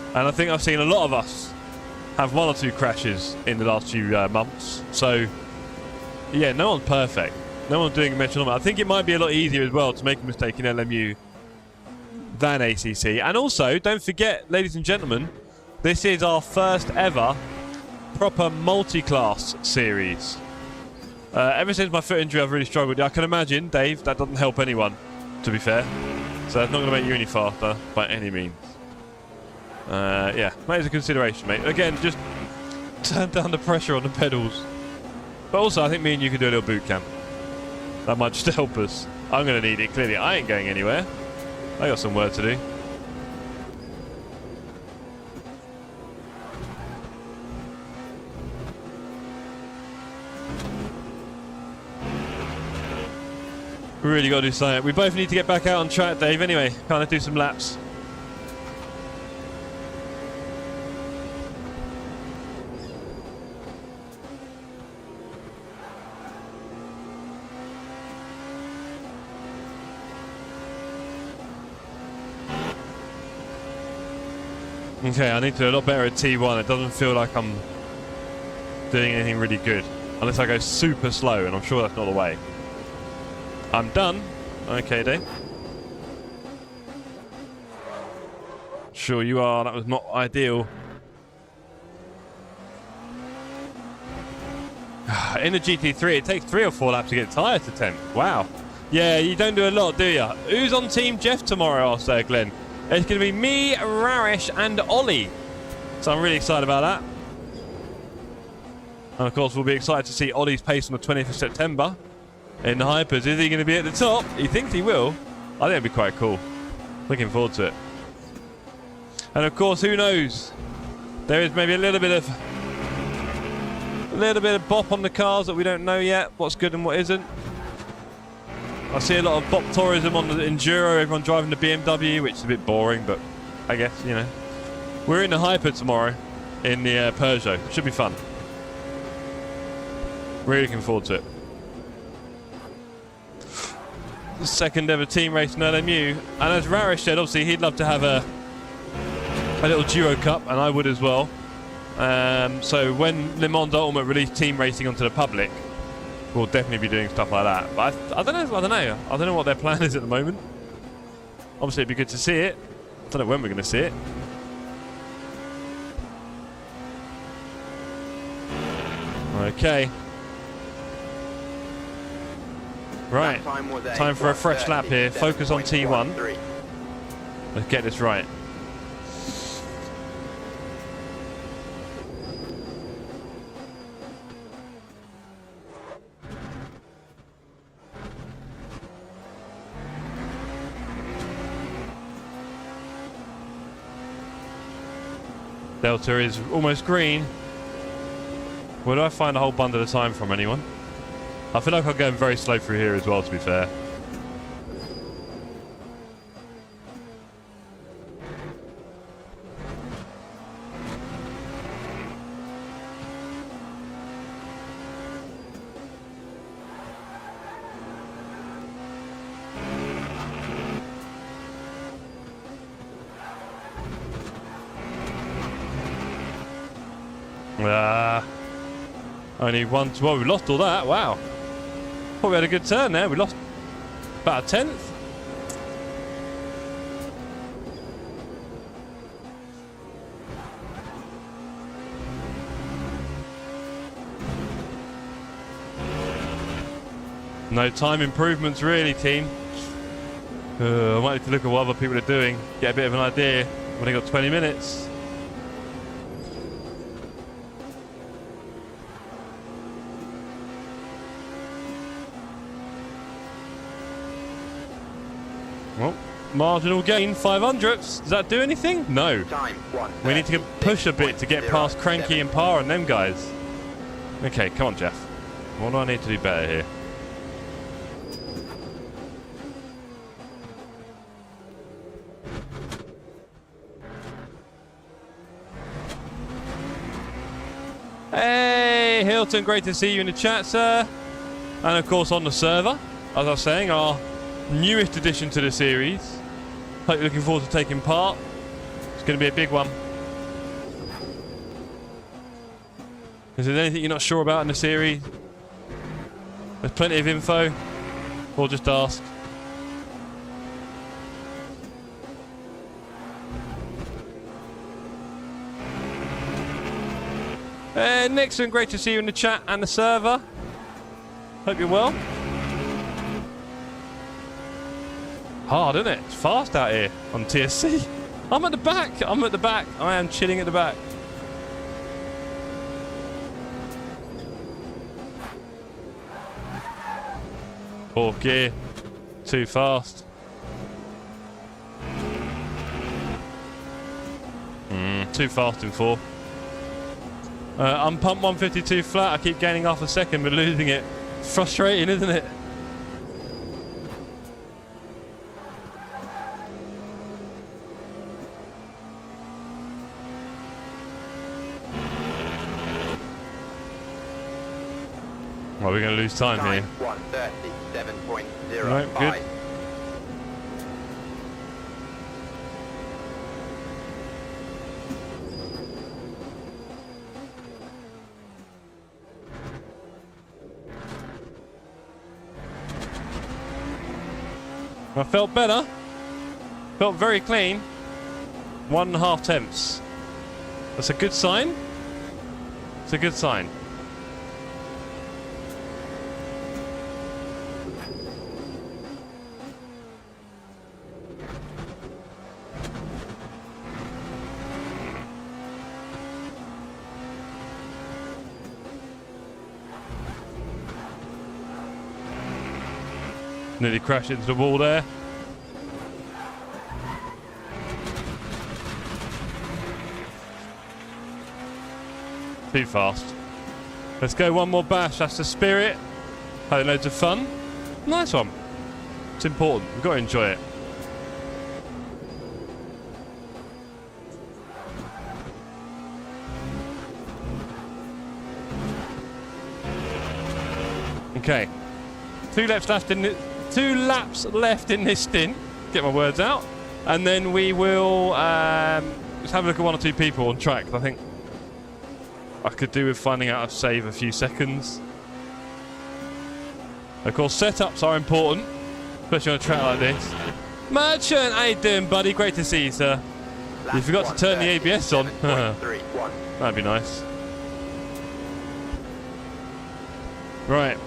And I think I've seen a lot of us have 1 or 2 crashes in the last few months. So, yeah, no one's perfect. No one's doing a metronome. I think it might be a lot easier as well to make a mistake in LMU than ACC. And also, don't forget, ladies and gentlemen, this is our first ever proper multi-class series. Ever since my foot injury, I've really struggled. I can imagine, Dave, that doesn't help anyone, to be fair. So it's not going to make you any faster by any means. Yeah, that is a consideration, mate. Again, just turn down the pressure on the pedals. But also, I think me and you can do a little boot camp. That might just help us. I'm going to need it, clearly. I ain't going anywhere. I got some work to do. We really got to do something. We both need to get back out on track, Dave, anyway. Kind of do some laps. Okay, I need to do a lot better at T1. It doesn't feel like I'm doing anything really good. Unless I go super slow, and I'm sure that's not the way. I'm done. Okay, Dave. Sure you are. That was not ideal. In the GT3, it takes 3 or 4 laps to get tyres to 10. Wow. Yeah, you don't do a lot, do you? Who's on Team Jeff tomorrow, I'll say, Glenn? It's going to be me, Rarish, and Ollie. So I'm really excited about that. And of course, we'll be excited to see Ollie's pace on the 20th of September in the Hypers. Is he going to be at the top? He thinks he will. I think it'd be quite cool. Looking forward to it. And of course, who knows? There is maybe a little bit of bop on the cars that we don't know yet. What's good and what isn't. I see a lot of bop tourism on the Enduro, everyone driving the BMW, which is a bit boring, but I guess, you know. We're in the Hyper tomorrow in the Peugeot. Should be fun. Really looking forward to it. The second ever team race in LMU. And as Rarish said, obviously he'd love to have a little duo cup, and I would as well. So when Le Mans Ultimate released team racing onto the public, we'll definitely be doing stuff like that. But I don't know what their plan is at the moment. Obviously, it'd be good to see it. I don't know when we're going to see it. Okay. Right. Time for a fresh lap here. Focus on T1. Let's get this right. Delta is almost green. Where do I find a whole bundle of time from, anyone? I feel like I'm going very slow through here as well, to be fair. Only one. Well, we lost all that. Wow. Thought we had a good turn there. We lost about a 10th. No time improvements really, team. I might need to look at what other people are doing. Get a bit of an idea. We've only got 20 minutes. Well, marginal gain, 500. Does that do anything? No. We need to push a bit to get past Cranky and Parr and them guys. Okay, come on, Jeff. What do I need to do better here? Hey, Hilton, great to see you in the chat, sir. And of course on the server, as I was saying, our newest addition to the series. Hope you're looking forward to taking part. It's going to be a big one. Is there anything you're not sure about in the series? There's plenty of info. Or just ask. Nixon, great to see you in the chat and the server. Hope you're well. Hard, isn't it? It's fast out here on TSC. I'm at the back. I am chilling at the back. Fourth gear. Too fast. Too fast in fourth. I'm pumped 152 flat. I keep gaining half a second but losing it. It's frustrating, isn't it? Well, we're going to lose time here. 1:37.05. Right, good. I felt better. Felt very clean. 1.5 tenths. That's a good sign. It's a good sign. Nearly crashed into the wall there. Too fast. Let's go one more bash. That's the spirit. Had loads of fun. Nice one. It's important. We've got to enjoy it. Okay. 2 laps left in it. 2 laps left in this stint. Get my words out. And then we will just have a look at 1 or 2 people on track. I think I could do with finding out how to save a few seconds. Of course, setups are important, especially on a track like this. Merchant, how you doing, buddy? Great to see you, sir. You forgot to turn the ABS on. That'd be nice. Right.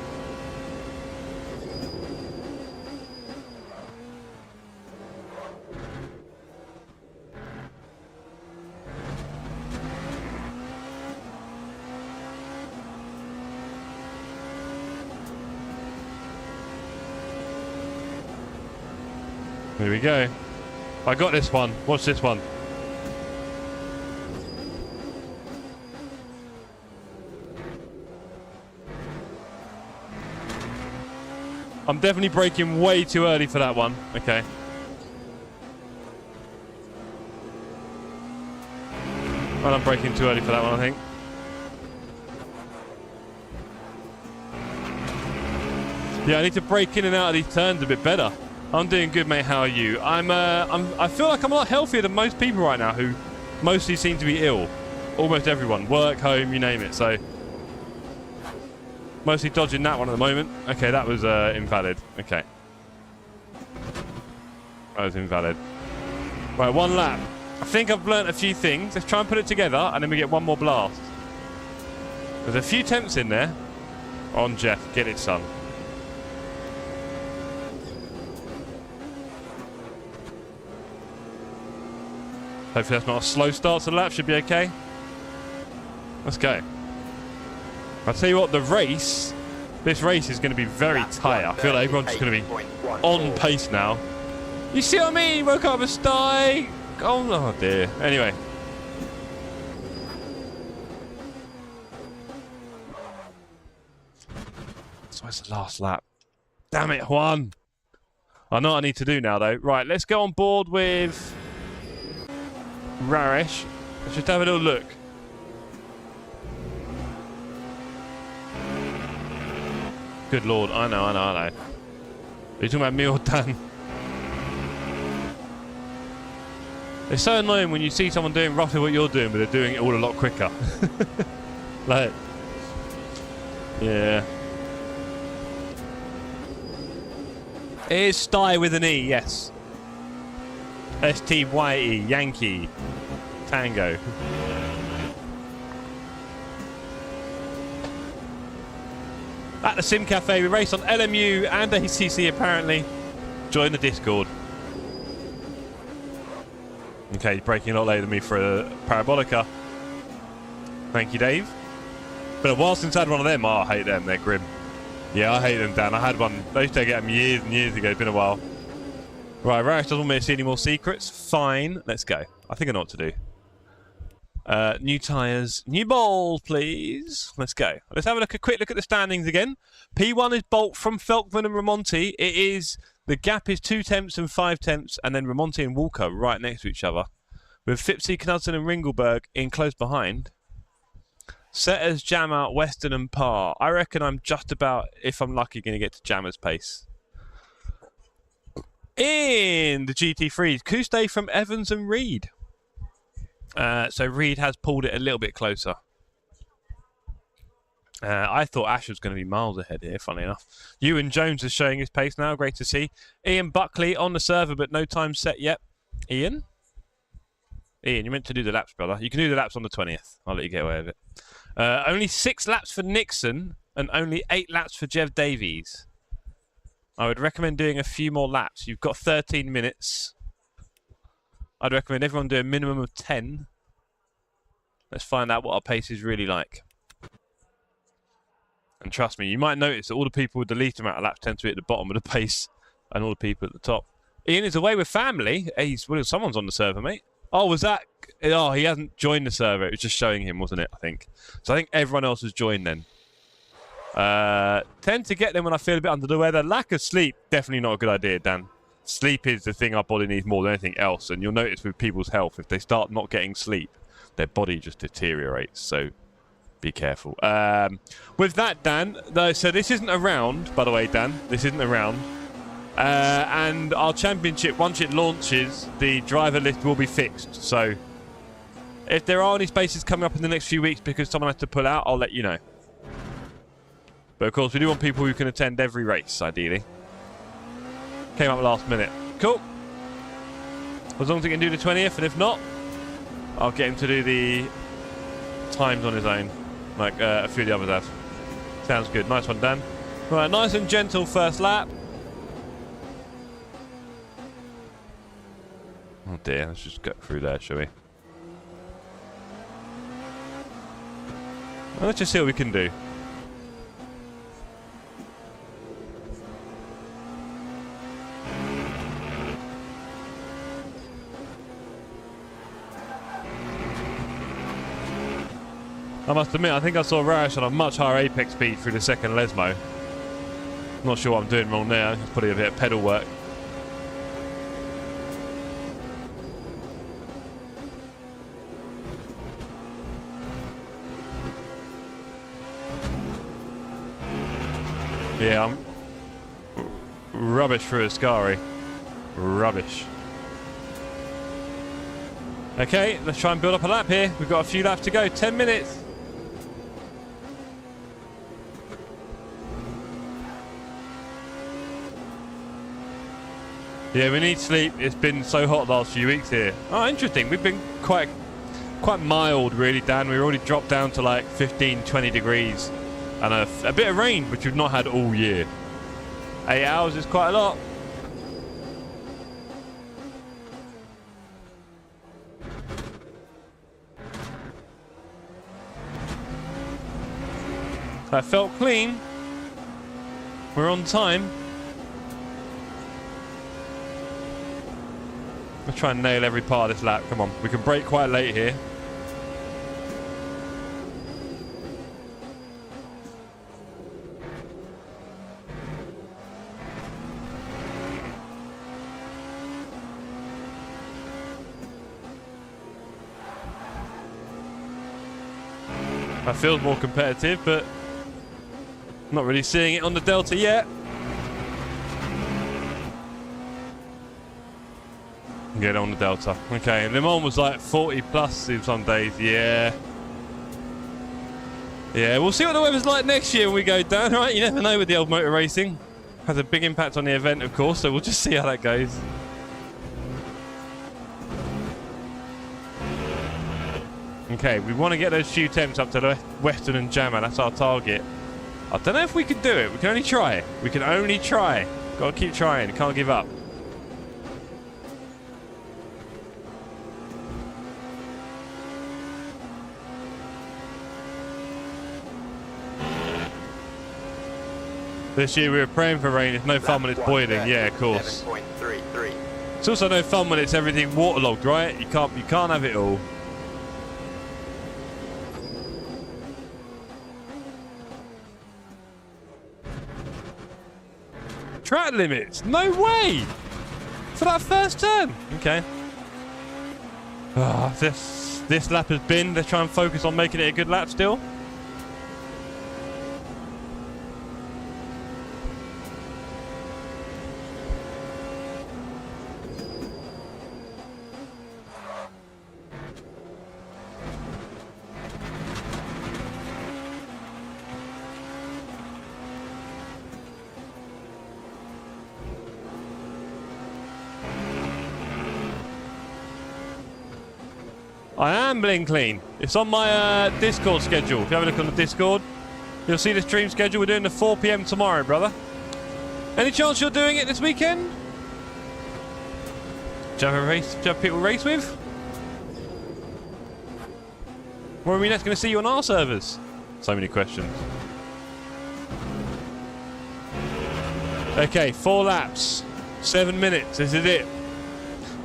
Here we go. I got this one. Watch this one. I'm definitely braking way too early for that one. Okay. And I'm braking too early for that one, I think. Yeah, I need to brake in and out of these turns a bit better. I'm doing good, mate. How are you? I feel like I'm a lot healthier than most people right now who mostly seem to be ill. Almost everyone. Work, home, you name it. So, mostly dodging that one at the moment. Okay, that was invalid. Okay. That was invalid. Right, 1 lap. I think I've learnt a few things. Let's try and put it together, and then we get 1 more blast. There's a few temps in there. On Jeff. Get it, son. Hopefully that's not a slow start to the lap. Should be okay. Let's go. I'll tell you what, this race is going to be very tight. I feel like everyone's just going to be on pace now. You see what I mean? Woke up a sty. Oh dear. Anyway. So it's the last lap. Damn it, Juan. I know what I need to do now, though. Right, let's go on board with Raresh. Let's just have a little look. Good lord, I know. Are you talking about me or Dan? It's so annoying when you see someone doing roughly what you're doing, but they're doing it all a lot quicker. Like, yeah. It is Sty with an E, yes. S-T-Y-E, Yankee, Tango. At the Sim Cafe, we race on LMU and ACC apparently. Join the Discord. Okay, you're braking a lot later than me for a Parabolica. Thank you, Dave. Been a while since I had one of them. Oh, I hate them, they're grim. Yeah, I hate them, Dan. I had one. I used to get them years and years ago. It's been a while. Right, Rash doesn't want me to see any more secrets. Fine. Let's go. I think I know what to do. New tyres. New balls, please. Let's go. Let's have a quick look at the standings again. P1 is Bolt from Felkman and Ramonti. The gap is 2 tenths and 5 tenths, and then Ramonti and Walker right next to each other. With Fipsy, Knudsen and Ringelberg in close behind. Setters, Jammer, Western and Par. I reckon I'm just about, if I'm lucky, going to get to Jammer's pace. In the GT3s, Couste from Evans and Reed. So Reed has pulled it a little bit closer. I thought Ash was going to be miles ahead here, funny enough. Ewan Jones is showing his pace now. Great to see. Ian Buckley on the server, but no time set yet. Ian, you're meant to do the laps, brother. You can do the laps on the 20th. I'll let you get away with it. Only 6 laps for Nixon and only 8 laps for Jeff Davies. I would recommend doing a few more laps. You've got 13 minutes. I'd recommend everyone do a minimum of 10. Let's find out what our pace is really like. And trust me, you might notice that all the people with the least amount of laps tend to be at the bottom of the pace and all the people at the top. Ian is away with family. Someone's on the server, mate. Oh, was that... Oh, he hasn't joined the server. It was just showing him, wasn't it, I think. So I think everyone else has joined then. Tend to get them when I feel a bit under the weather. Lack of sleep, definitely not a good idea, Dan. Sleep is the thing our body needs more than anything else. And you'll notice with people's health, if they start not getting sleep, their body just deteriorates. So be careful. With that, Dan, so this isn't a round, by the way, Dan. This isn't a round. And our championship, once it launches, the driver list will be fixed. So if there are any spaces coming up in the next few weeks because someone has to pull out, I'll let you know. But of course, we do want people who can attend every race, ideally. Came up last minute. Cool. As long as he can do the 20th, and if not, I'll get him to do the times on his own, like a few of the others have. Sounds good. Nice one, Dan. Right, nice and gentle first lap. Oh dear, let's just go through there, shall we? Well, let's just see what we can do. I must admit, I think I saw Rash on a much higher apex speed through the second Lesmo. Not sure what I'm doing wrong there. It's probably a bit of pedal work. Yeah, I'm rubbish through Ascari. Rubbish. Okay, let's try and build up a lap here. We've got a few laps to go. 10 minutes. Yeah, we need sleep. It's been so hot the last few weeks here. Oh, interesting. We've been quite mild, really, Dan. We've already dropped down to like 15, 20 degrees. And a bit of rain, which we've not had all year. 8 hours is quite a lot. That felt clean. We're on time. Let's try and nail every part of this lap. Come on, we can brake quite late here. That feels more competitive, but not really seeing it on the Delta yet. Get on the Delta. Okay, Le Mans was like 40 plus in some days. Yeah. Yeah, we'll see what the weather's like next year when we go down, right? You never know with the old motor racing. Has a big impact on the event, of course, so we'll just see how that goes. Okay, we want to get those few temps up to the Western and Jammer. That's our target. I don't know if we can do it. We can only try. We can only try. Got to keep trying. Can't give up. This year we were praying for rain. It's no fun when it's boiling. Yeah, of course. 7.33. It's also no fun when it's everything waterlogged, right? You can't have it all. Track limits? No way! For that first turn? Okay. This lap has been. Let's try and focus on making it a good lap still. I am bling clean. It's on my Discord schedule. If you have a look on the Discord, you'll see the stream schedule. We're doing the 4 p.m. tomorrow, brother. Any chance you're doing it this weekend? Do you have a race? Do you have people to race with? Or are we next going to see you on our servers? So many questions. Okay, 4 laps, 7 minutes. This is it.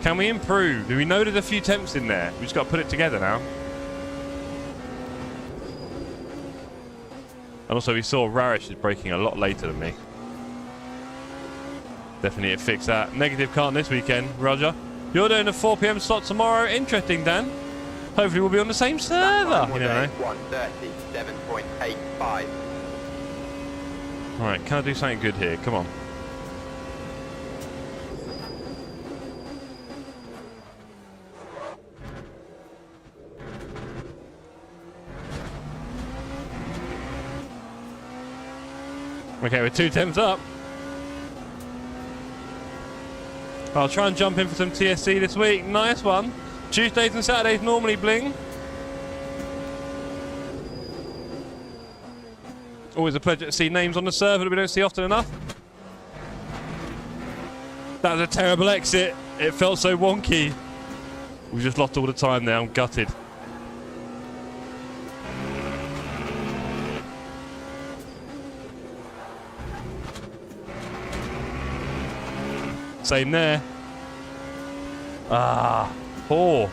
Can we improve? We know there's a few temps in there. We just got to put it together now. And also, we saw Rarish is braking a lot later than me. Definitely need to fix that. Negative can't this weekend, Roger. You're doing a 4 p.m. slot tomorrow. Interesting, Dan. Hopefully, we'll be on the same server. You know. 137.85. All right, can I do something good here? Come on. Okay, we're 2 temps up. I'll try and jump in for some TSC this week. Nice one. Tuesdays and Saturdays normally bling. Always a pleasure to see names on the server that we don't see often enough. That was a terrible exit. It felt so wonky. We just lost all the time there. I'm gutted. Same there. Ah, poor.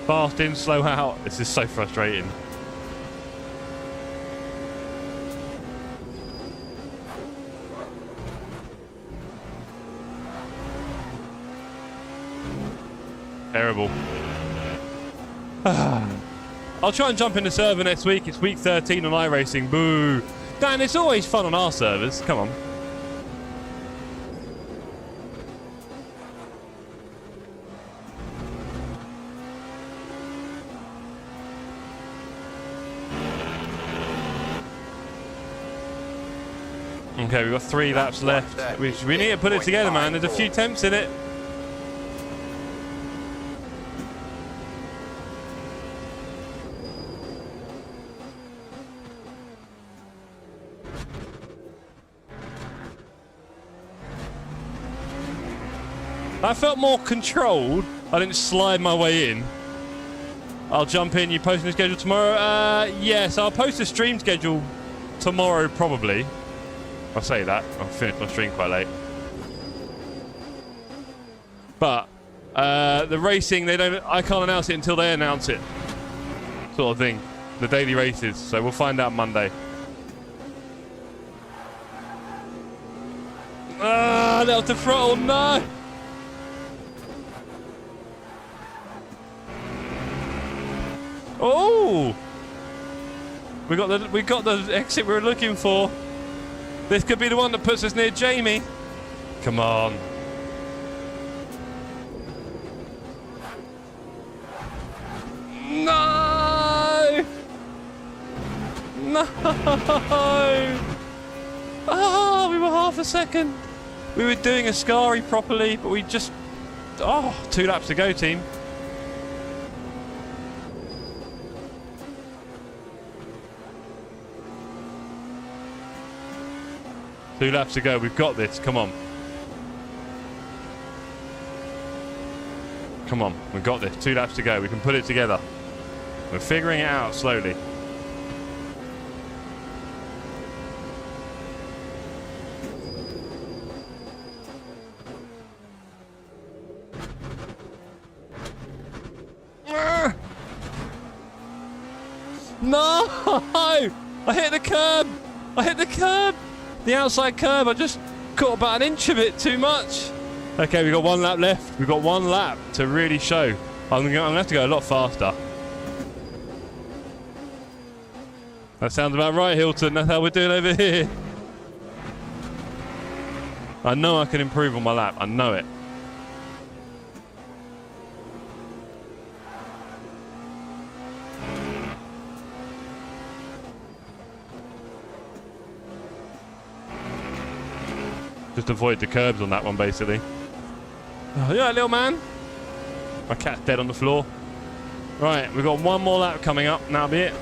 Fast in, slow out. This is so frustrating. Terrible. I'll try and jump in the server next week. It's week 13 on iRacing. Boo. Dan, it's always fun on our servers. Come on. Okay, we've got 3 laps left. We need to put it together, man. There's a few temps in it. I felt more controlled. I didn't slide my way in. I'll jump in. You posting the schedule tomorrow? Yes, I'll post a stream schedule tomorrow, probably. I'll say that. I'll finish my stream quite late. But the racing, I can't announce it until they announce it. Sort of thing. The daily races. So we'll find out Monday. Ah, that was the throttle. No. Oh! We got the exit we were looking for. This could be the one that puts us near Jamie. Come on. No! No! Oh, we were half a second. We were doing a Scari properly, but we just... Oh, 2 laps to go, team. Two laps to go. We've got this. Come on. Come on. We've got this. 2 laps to go. We can put it together. We're figuring it out slowly. No! I hit the curb! I hit the curb! The outside curb, I just caught about an inch of it too much. Okay, we've got 1 lap left. We've got 1 lap to really show. I'm going to have to go a lot faster. That sounds about right, Hilton. That's how we're doing over here. I know I can improve on my lap. I know it. Just avoid the curbs on that one, basically. Oh, yeah, little man. My cat's dead on the floor. Right, we've got one more lap coming up, and that'll be it.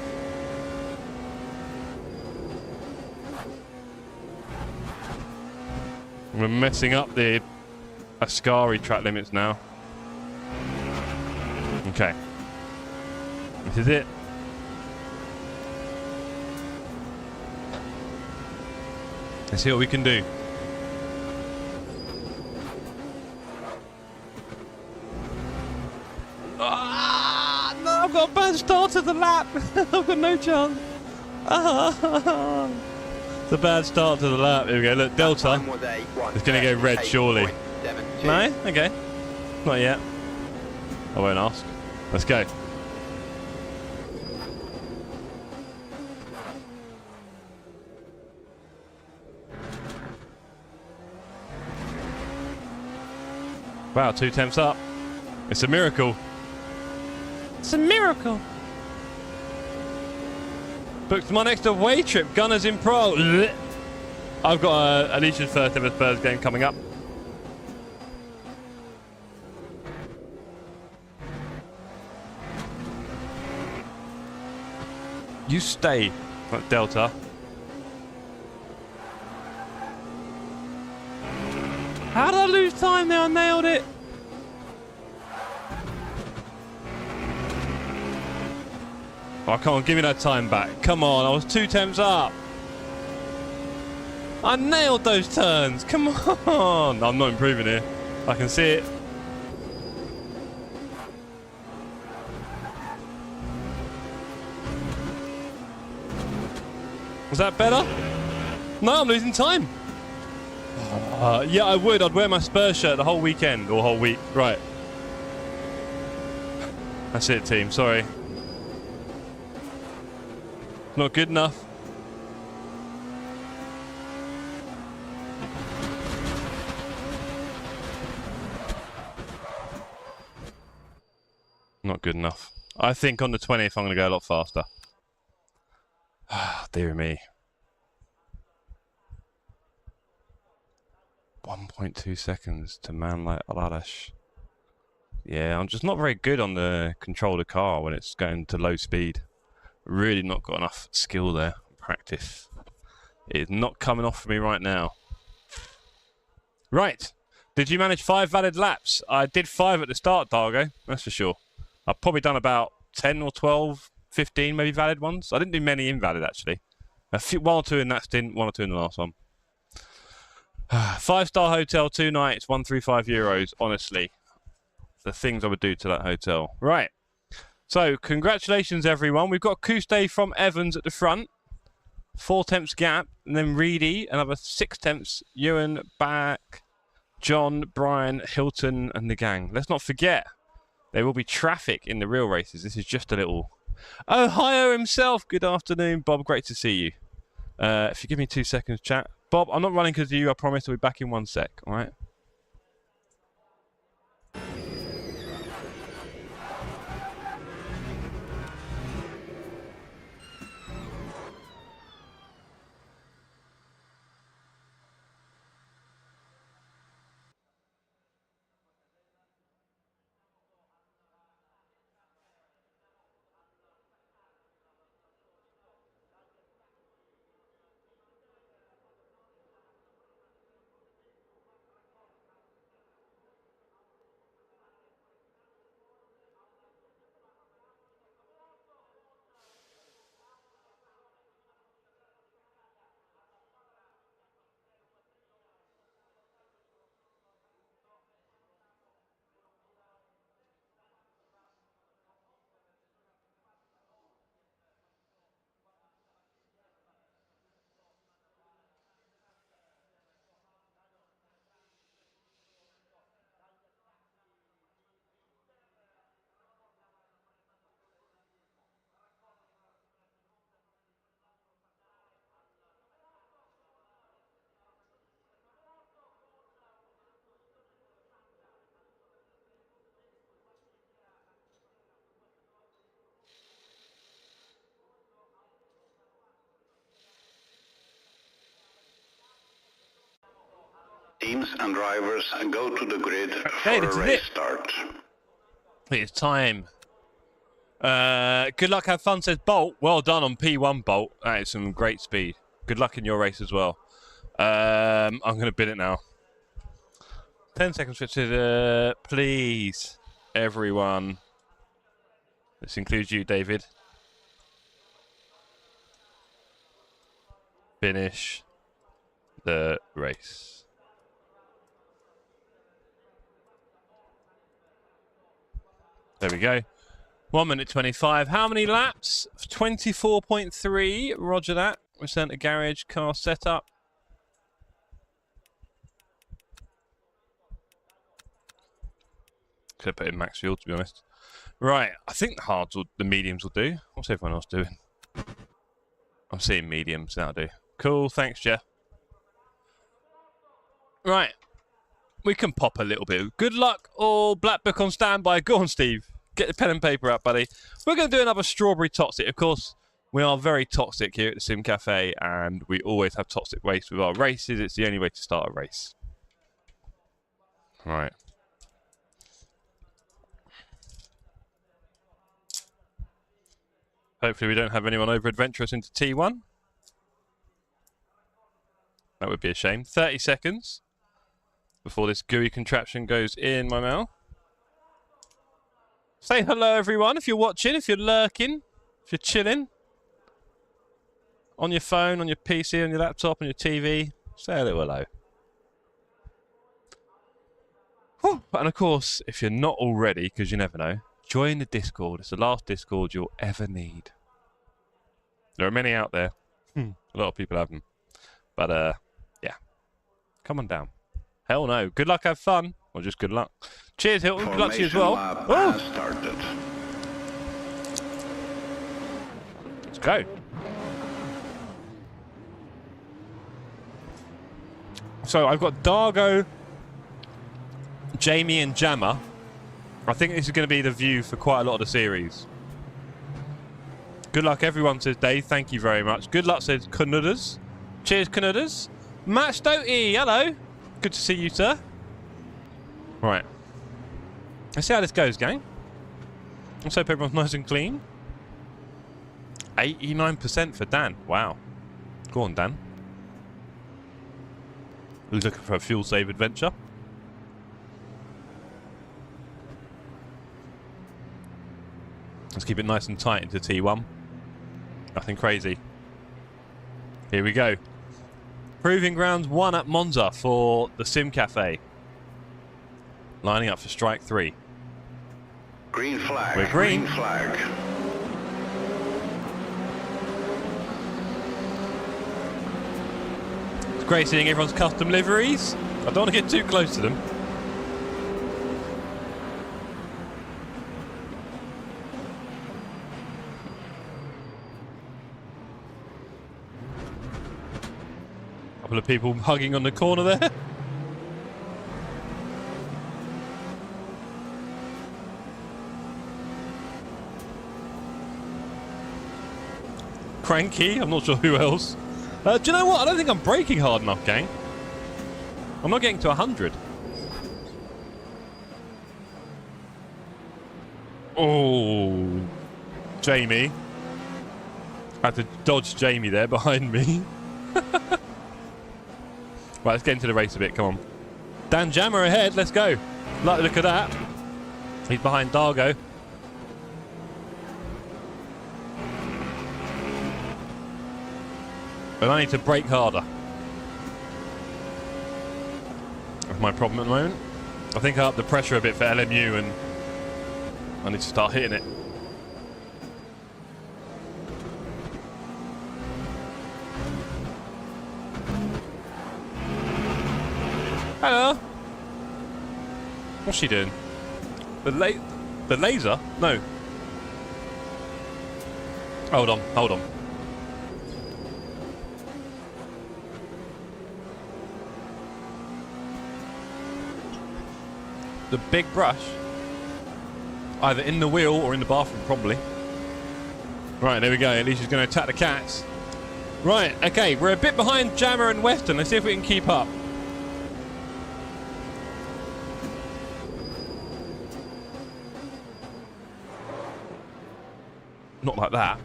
We're messing up the Ascari track limits now. Okay. This is it. Let's see what we can do. Ah, no, I've got a bad start to the lap. I've got no chance. Ah, it's a bad start to the lap. Here we go. Look, Delta. It's going to go red, surely. No? Okay. Not yet. I won't ask. Let's go. Wow, 2 temps up. It's a miracle. It's a miracle. Booked my next away trip. Gunners in Pro. I've got Alicia's first ever Spurs game coming up. You stay, Delta. How did I lose time there? I nailed it. Oh, come on, give me that time back. Come on, I was 2 temps up. I nailed those turns. Come on. I'm not improving here. I can see it. Was that better? No, I'm losing time. Yeah, I would. I'd wear my Spurs shirt the whole weekend or whole week. Right. That's it, team. Sorry. Not good enough. Not good enough. I think on the 20th I'm going to go a lot faster. Ah, dear me. 1.2 seconds to man like Aladash. Yeah, I'm just not very good on the control of the car when it's going to low speed. Really not got enough skill there. Practice. It's not coming off for me right now. Right. Did you manage 5 valid laps? I did 5 at the start, Dargo. That's for sure. I've probably done about 10 or 12, 15 maybe valid ones. I didn't do many invalid actually. A few, 1 or 2 in that stint, 1 or 2 in the last one. 5-star hotel, 2 nights, €135. Honestly, the things I would do to that hotel. Right. So congratulations, everyone. We've got Kuste from Evans at the front, 4 temps gap, and then Reedy, another 6 temps. Ewan, Back, John, Brian, Hilton, and the gang. Let's not forget, there will be traffic in the real races. This is just a little. Ohio himself. Good afternoon, Bob. Great to see you. If you give me 2 seconds, chat. Bob, I'm not running because of you. I promise I'll be back in 1 sec. All right. Teams and drivers go to the grid Okay, for this a is race it. start. It's time Good luck, have fun, says Bolt. Well done on P1, Bolt. That is some great speed. Good luck in your race as well. I'm going to bid it now. 10 seconds, Richard. Please, everyone. This includes you, David. Finish the race. There we go. 1 minute 25. How many laps? 24.3. Roger that. We sent a garage car setup. Could have put in max fuel, to be honest. Right, I think the mediums will do. What's everyone else doing? I'm seeing mediums, that'll do. Cool, thanks, Jeff. Right, we can pop a little bit. Good luck, all Black Book on standby. Go on, Steve. Get the pen and paper out, buddy. We're going to do another strawberry toxic. Of course, we are very toxic here at the Sim Cafe, and we always have toxic waste with our races. It's the only way to start a race. Right. Hopefully we don't have anyone over adventurous into T1. That would be a shame. 30 seconds before this gooey contraption goes in my mouth. Say hello, everyone, if you're watching, if you're lurking, if you're chilling. On your phone, on your PC, on your laptop, on your TV. Say a little hello. Whew. And of course, if you're not already, because you never know, join the Discord. It's the last Discord you'll ever need. There are many out there. A lot of people have them. But, yeah. Come on down. Hell no. Good luck, have fun. Or just good luck. Cheers, Hilton. Good luck to you as well. Let's go. So, I've got Dargo, Jamie, and Jammer. I think this is going to be the view for quite a lot of the series. Good luck, everyone, says Dave. Thank you very much. Good luck, says Canudas. Cheers, Canudas. Matt Stotey, hello. Good to see you, sir. Right. Let's see how this goes, gang. Let's hope everyone's nice and clean. 89% for Dan. Wow. Go on, Dan. Who's looking for a fuel save adventure? Let's keep it nice and tight into T1. Nothing crazy. Here we go. Proving Grounds 1 at Monza for the Sim Cafe. Lining up for strike 3. Green flag. We're green. Green flag. It's great seeing everyone's custom liveries. I don't want to get too close to them. Couple of people hugging on the corner there. Cranky, I'm not sure who else. Do you know what? I don't think I'm braking hard enough, gang. I'm not getting to 100. Oh, Jamie. I had to dodge Jamie there behind me. Right, let's get into the race a bit, come on. Dan Jammer ahead, let's go. Like the look at that. He's behind Dargo. But I need to brake harder. That's my problem at the moment. I think I upped the pressure a bit for LMU and I need to start hitting it. Hello. What's she doing? The laser? No. Hold on, hold on. The big brush? Either in the wheel or in the bathroom, probably. Right, there we go. At least she's going to attack the cats. Right, okay. We're a bit behind Jammer and Weston. Let's see if we can keep up. Not like that.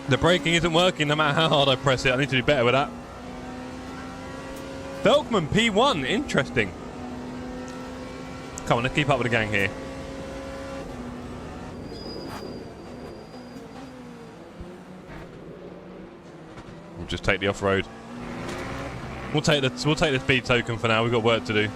The braking isn't working no matter how hard I press it. I need to do better with that. Velkman P1, interesting. Come on, let's keep up with the gang here. We'll just take the off-road. We'll take the speed token for now. We've got work to do.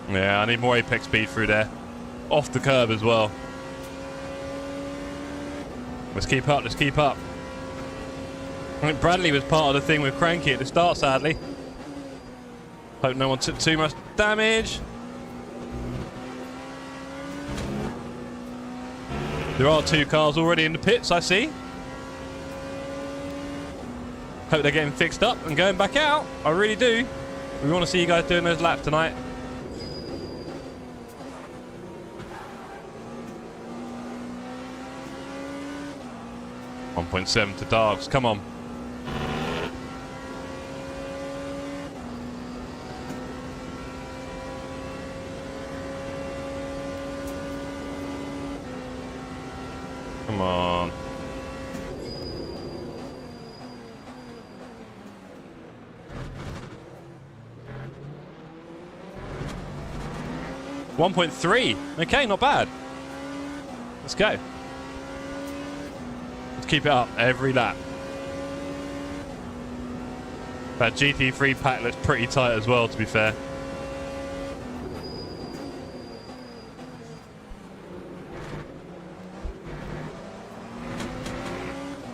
Yeah, I need more apex speed through there. Off the curb as well. Let's keep up, let's keep up. I think Bradley was part of the thing with Cranky at the start, sadly. Hope no one took too much damage. There are 2 cars already in the pits, I see. Hope they're getting fixed up and going back out. I really do. We want to see you guys doing those laps tonight. 1.7 to Dargs, come on. Come on. $1.3. Okay, not bad. Let's go. Let's keep it up every lap. That GT3 pack looks pretty tight as well, to be fair.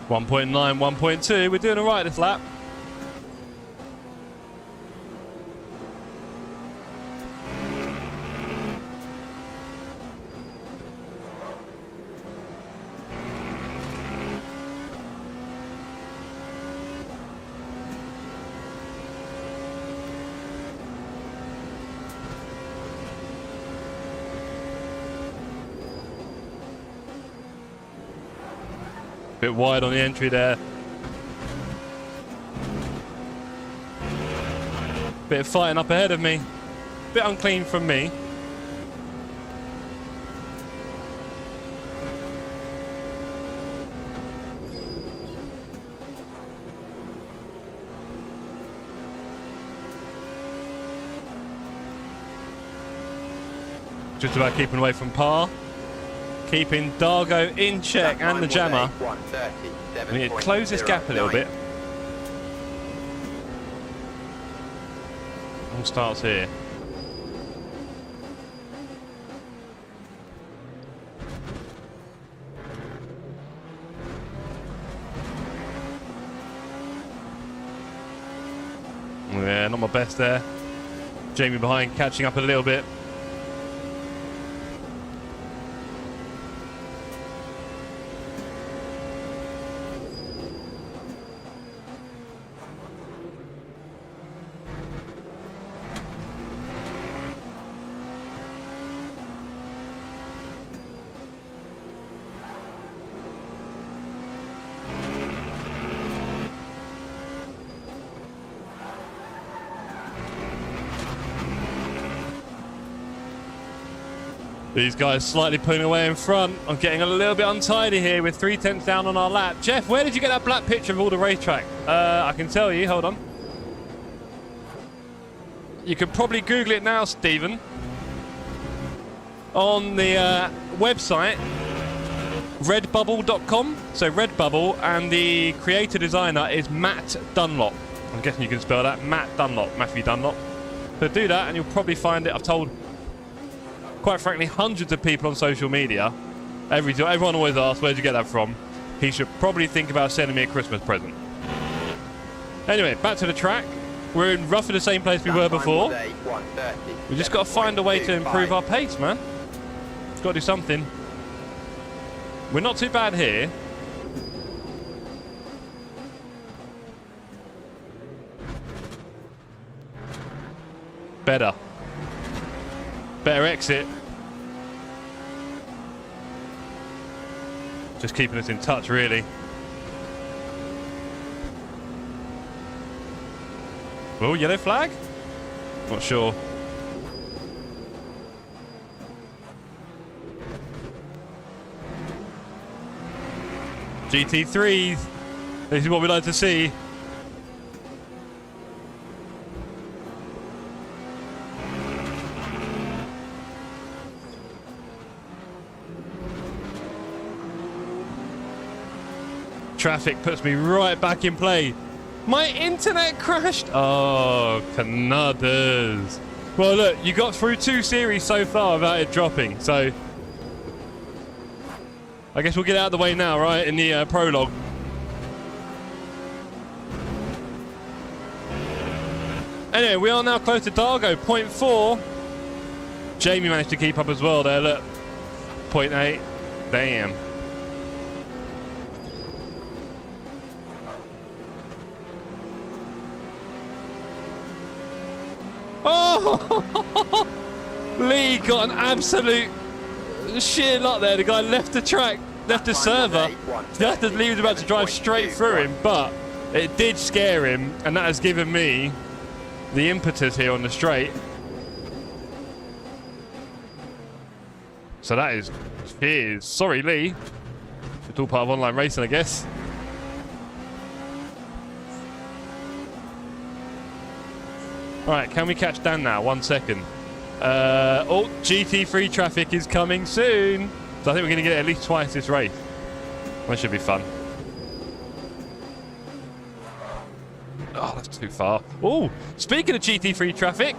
$1.9, 1.2. We're doing all right this lap. Bit wide on the entry there. Bit of fighting up ahead of me. Bit unclean from me. Just about keeping away from par. Keeping Dargo in check and the jammer. We need to close this gap a little bit. All starts here. Yeah, not my best there. Jamie behind, catching up a little bit. These guys slightly pulling away in front. I'm getting a little bit untidy here with 3/10 down on our lap. Jeff, where did you get that black picture of all the racetrack? I can tell you, hold on. You could probably Google it now, Stephen. On the website, redbubble.com. So Redbubble, and the creator designer is Matt Dunlop. I'm guessing you can spell that. Matt Dunlop, Matthew Dunlop. So do that and you'll probably find it. I've told, quite frankly, hundreds of people on social media. Everyone always asks, where'd you get that from? He should probably think about sending me a Christmas present. Anyway, back to the track. We're in roughly the same place we were before. We just got to find a way to improve our pace, man. We've got to do something. We're not too bad here. Better exit. Just keeping us in touch, really. Oh, yellow flag? Not sure. GT3s. This is what we like to see. Traffic puts me right back in play. My internet crashed. Oh, Canadas. Well, look, you got through 2 series so far without it dropping. So, I guess we'll get out of the way now, right? In the prologue. Anyway, we are now close to Dargo, 0.4. Jamie managed to keep up as well there, look. 0.8. Damn. Oh! Lee got an absolute sheer luck there. The guy left the track, left the server. Just as Lee was about to drive straight through him, but it did scare him, and that has given me the impetus here on the straight. So that is cheers. Sorry, Lee. It's all part of online racing, I guess. Alright, can we catch Dan now? 1 second. Oh, GT3 traffic is coming soon. So I think we're going to get it at least twice this race. That should be fun. Oh, that's too far. Oh, speaking of GT3 traffic,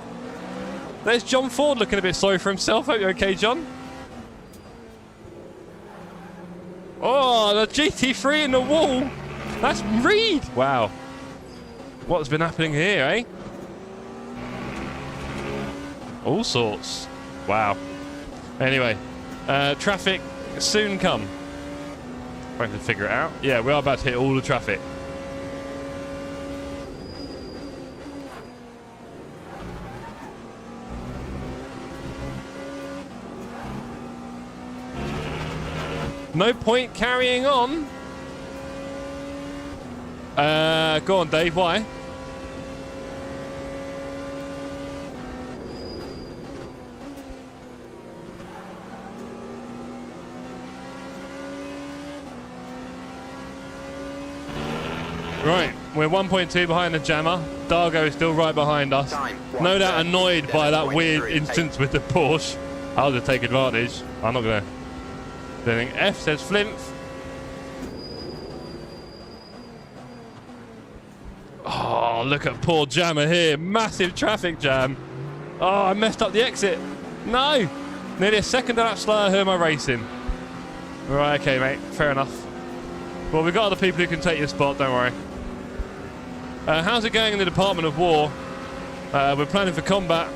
there's John Ford looking a bit sorry for himself. Hope you're okay, John. Oh, the GT3 in the wall. That's Reed. Wow. What's been happening here, eh? All sorts. Wow. Anyway, traffic soon come. Trying to figure it out. Yeah, we are about to hit all the traffic. No point carrying on. Go on, Dave. Why? Right, we're 1.2 behind the jammer. Dargo is still right behind us. No doubt annoyed by that weird instance with the Porsche. I'll just take advantage. I'm not going to do anything. F says Flint. Oh, look at poor jammer here. Massive traffic jam. Oh, I messed up the exit. No. Nearly a second of that slower. Who am I racing? Right, okay, mate. Fair enough. Well, we've got other people who can take your spot. Don't worry. How's it going in the Department of War? We're planning for combat.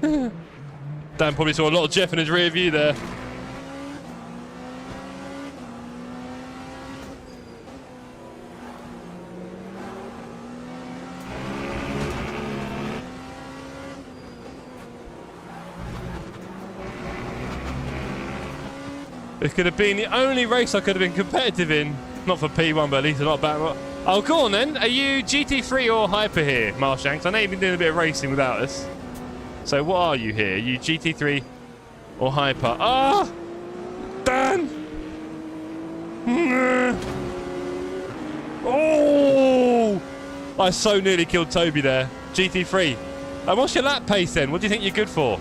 Dan probably saw a lot of Jeff in his rear view there. This could have been the only race I could have been competitive in. Not for P1, but at least not bad. Oh, go on then. Are you GT3 or Hyper here, Marshanks? I know you've been doing a bit of racing without us. So what are you here? Are you GT3 or Hyper? Ah! Dan! Oh! I so nearly killed Toby there. GT3. What's your lap pace then? What do you think you're good for?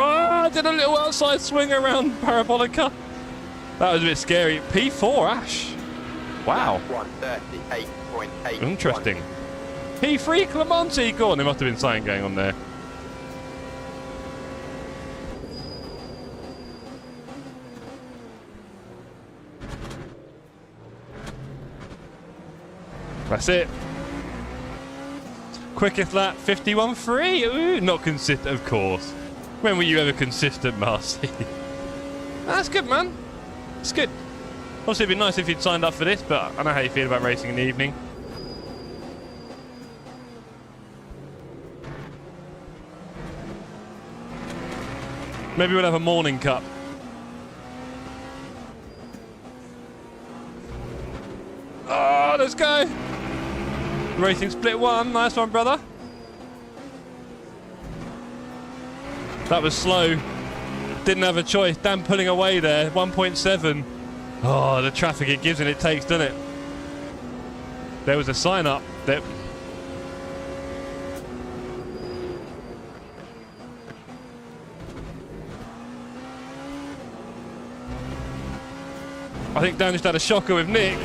I did a little outside swing around Parabolica. That was a bit scary. P4 Ash. Wow. 138.8. Interesting. P3 Clemente. Go on, there must have been something going on there. That's it. Quickest lap 51.3. Ooh, not consistent, of course. When were you ever consistent, Marcy? That's good, man. It's good. Obviously, it'd be nice if you'd signed up for this, but I know how you feel about racing in the evening. Maybe we'll have a morning cup. Oh, let's go. Racing split 1. Nice one, brother. That was slow. Didn't have a choice. Dan pulling away there. 1.7. Oh, the traffic it gives and it takes, doesn't it? There was a sign up that... I think Dan just had a shocker with Nick.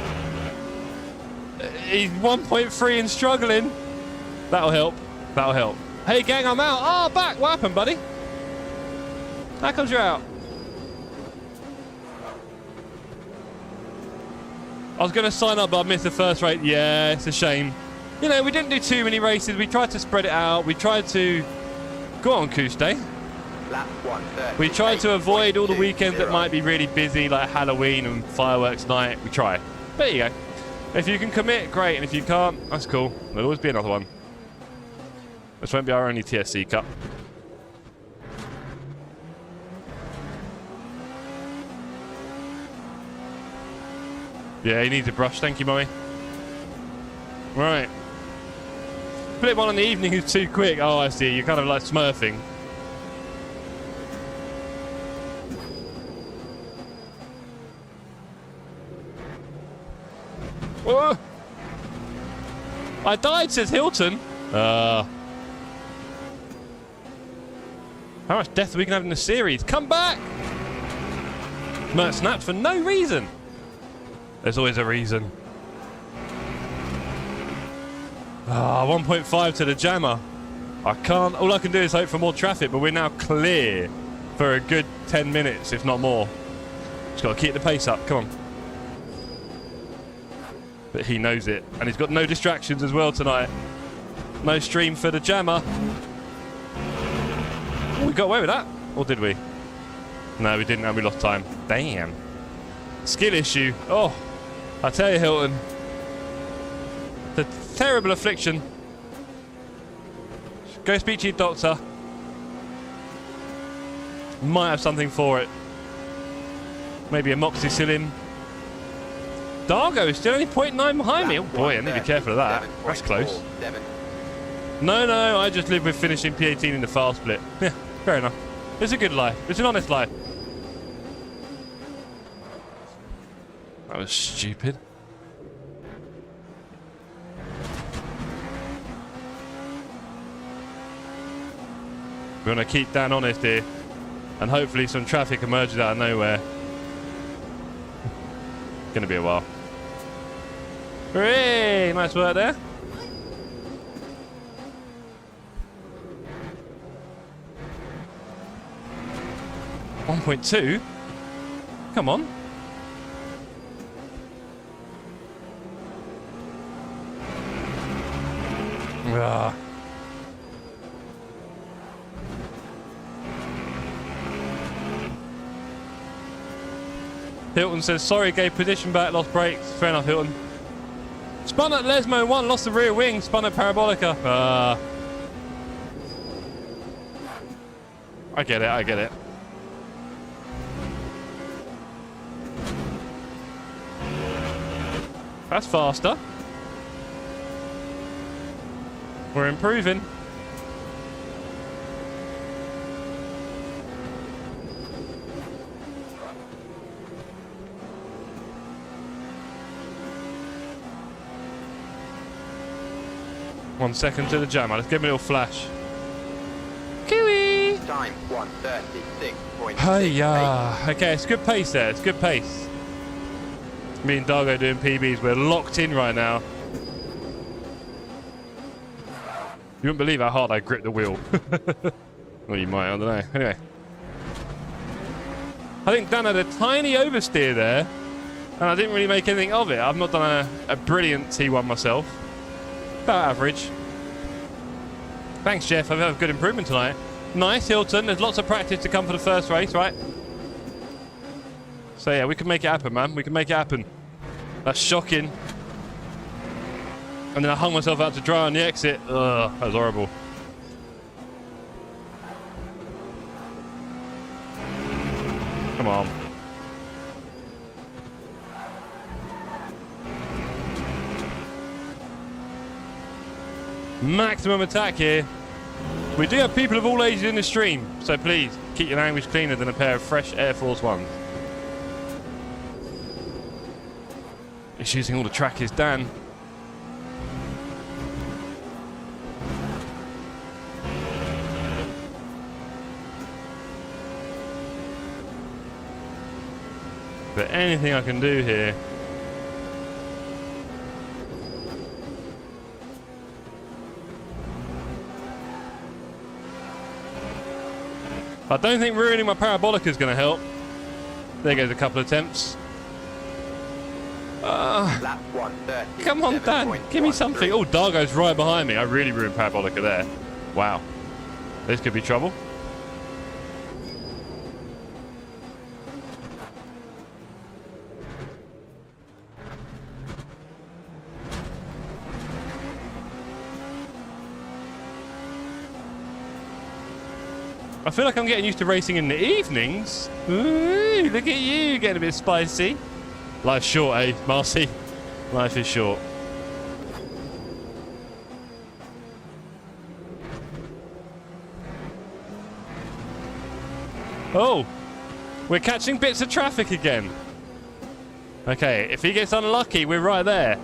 He's 1.3 and struggling. That'll help. That'll help. Hey, gang, I'm out. Oh, back. What happened, buddy? How comes you're out? I was going to sign up, but I missed the first race. Yeah, it's a shame. You know, we didn't do too many races. We tried to spread it out. We tried to... Go on, Kuste. We tried to avoid all the weekends that might be really busy, like Halloween and fireworks night. We try. There you go. If you can commit, great. And if you can't, that's cool. There'll always be another one. This won't be our only TSC Cup. Yeah, he needs a brush. Thank you, Mummy. Right. Split 1 in the evening is too quick. Oh, I see. You're kind of like smurfing. Whoa. I died, says Hilton. How much death are we going to have in the series? Come back! Mert snapped for no reason. There's always a reason. 1.5 to the jammer. I can't... All I can do is hope for more traffic, but we're now clear for a good 10 minutes, if not more. Just got to keep the pace up. Come on. But he knows it. And he's got no distractions as well tonight. No stream for the jammer. Oh, we got away with that. Or did we? No, we didn't, and we lost time. Damn. Skill issue. Oh, I tell you, Hilton. The terrible affliction. Go speak to your doctor. Might have something for it. Maybe amoxicillin. Dargo is still only 0.9 behind me. Oh boy, I need to be careful of that. That's close. No, I just live with finishing P18 in the file split. Yeah, fair enough. It's a good life. It's an honest life. That was stupid. We're going to keep Dan honest here. And hopefully some traffic emerges out of nowhere. Going to be a while. Hooray! Nice work there. .2? Come on. Ah. Hilton says, sorry, gave position back, lost brakes. Fair enough, Hilton. Spun at Lesmo 1, lost the rear wing, spun at Parabolica. I get it. That's faster. We're improving. One second to the jammer. Let's give him a little flash. Kiwi! Time 1:36.6. Hiya. Okay, it's good pace there. It's good pace. Me and Dargo doing PBs. We're locked in right now. You wouldn't believe how hard I grip the wheel. Well, you might. I don't know. Anyway. I think Dan had a tiny oversteer there. And I didn't really make anything of it. I've not done a brilliant T1 myself. About average. Thanks, Jeff. I've had a good improvement tonight. Nice, Hilton. There's lots of practice to come for the first race, right? So yeah, we can make it happen, man. We can make it happen. That's shocking. And then I hung myself out to dry on the exit. Ugh, that was horrible. Come on. Maximum attack here. We do have people of all ages in the stream, so please keep your language cleaner than a pair of fresh Air Force Ones. He's using all the trackers, Dan. But anything I can do here. I don't think ruining my parabolic is going to help. There goes a couple of attempts. Lap 130. Come on, Dan. Give me something. Oh, Dargo's right behind me. I really ruined parabolica there. Wow. This could be trouble. I feel like I'm getting used to racing in the evenings. Ooh, look at you, getting a bit spicy. Life's short, eh, Marcy? Life is short. Oh, we're catching bits of traffic again. Okay, if he gets unlucky, we're right there.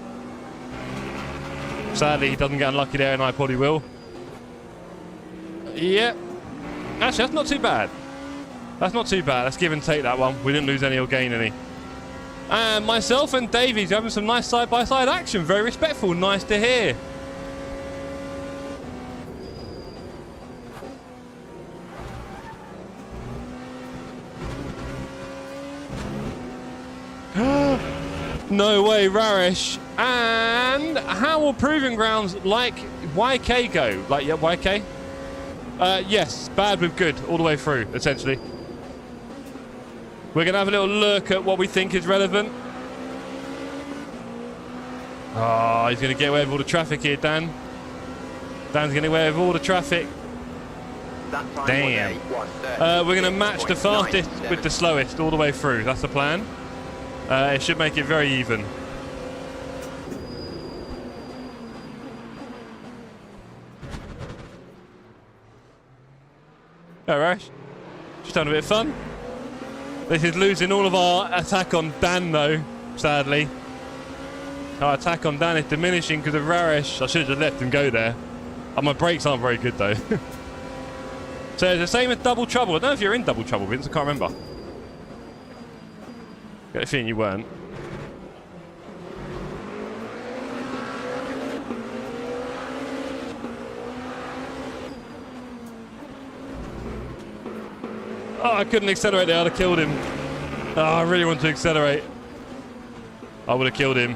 Sadly, he doesn't get unlucky there, and I probably will. Yep. Actually, that's not too bad. That's not too bad. Let's give and take that one. We didn't lose any or gain any. And myself and Davies having some nice side-by-side action. Very respectful. Nice to hear. No way, Rarish. And how will Proving Grounds like YK go? Like, yeah, YK? Yes, bad with good, all the way through, essentially. We're going to have a little look at what we think is relevant. Oh, he's going to get away with all the traffic here, Dan. Dan's going to get away with all the traffic. Damn. We're going to match the fastest with the slowest all the way through. That's the plan. It should make it very even. Alright, just having a bit of fun. This is losing all of our attack on Dan though, sadly. Our attack on Dan is diminishing because of Rarish. I should have just left him go there. And my brakes aren't very good though. So it's the same as Double Trouble. I don't know if you're in Double Trouble, Vince, I can't remember. Got a feeling you weren't. Oh, I couldn't accelerate there. I'd have killed him. Oh, I really want to accelerate. I would have killed him.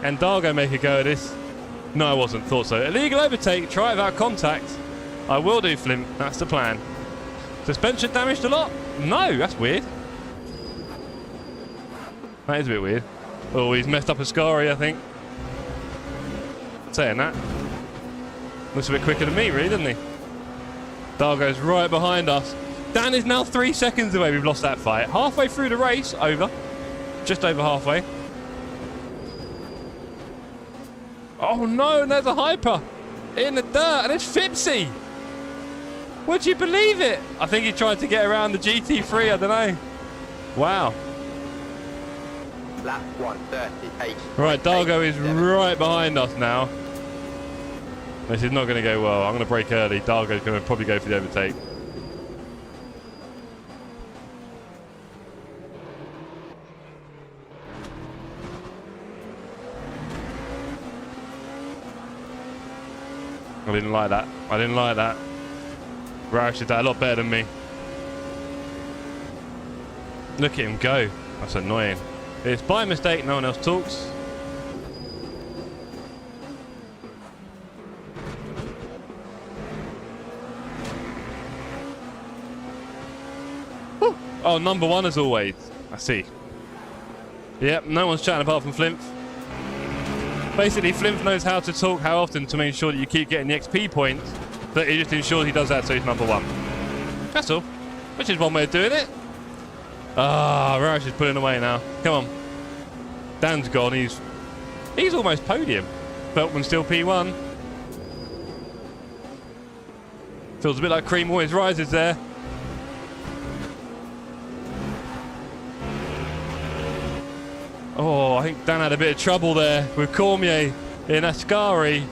And Dargo make a go at this? No, I wasn't. Thought so. Illegal overtake. Try it without contact. I will do, Flim. That's the plan. Suspension damaged a lot? No, that's weird. That is a bit weird. Oh, he's messed up a Scari, I think. Saying that. Looks a bit quicker than me, really, doesn't he? Dargo's right behind us. Dan is now 3 seconds away. We've lost that fight. Halfway through the race. Over. Just over halfway. Oh no, and there's a hyper. In the dirt. And it's Fipsy. Would you believe it? I think he tried to get around the GT3. I don't know. Wow. Lap 138. Right, Dargo is right behind us now. This is not going to go well. I'm going to brake early. Dargo's going to probably go for the overtake. I didn't like that. I didn't like that. Roush did that a lot better than me. Look at him go. That's annoying. It's by mistake. No one else talks. Oh, number 1 as always. I see. Yep, no one's chatting apart from Flimph. Basically, Flimph knows how to talk how often to make sure that you keep getting the XP points, but he just ensures he does that so he's number 1. That's all. Which is one way of doing it. Ah, Roush is pulling away now. Come on. Dan's gone. He's almost podium. Veltman's still P1. Feels a bit like Cream always rises there. Oh, I think Dan had a bit of trouble there with Cormier in Ascari.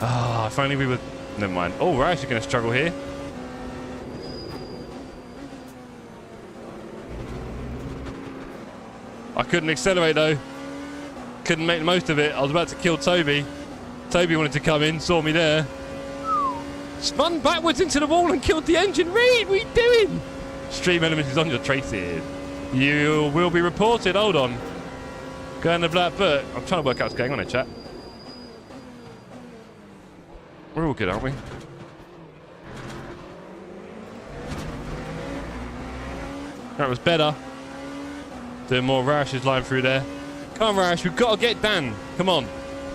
Ah, if only we were... Never mind. Oh, Roush is going to struggle here. I couldn't accelerate though. Couldn't make the most of it. I was about to kill Toby. Toby wanted to come in, saw me there. Spun backwards into the wall and killed the engine. Reed, what are you doing? Stream Elements is on your traces. You will be reported. Hold on. Go in the black book. I'm trying to work out what's going on in chat. We're all good, aren't we? That was better. Doing more Roush's line through there. Come on, Roush, we've got to get Dan. Come on.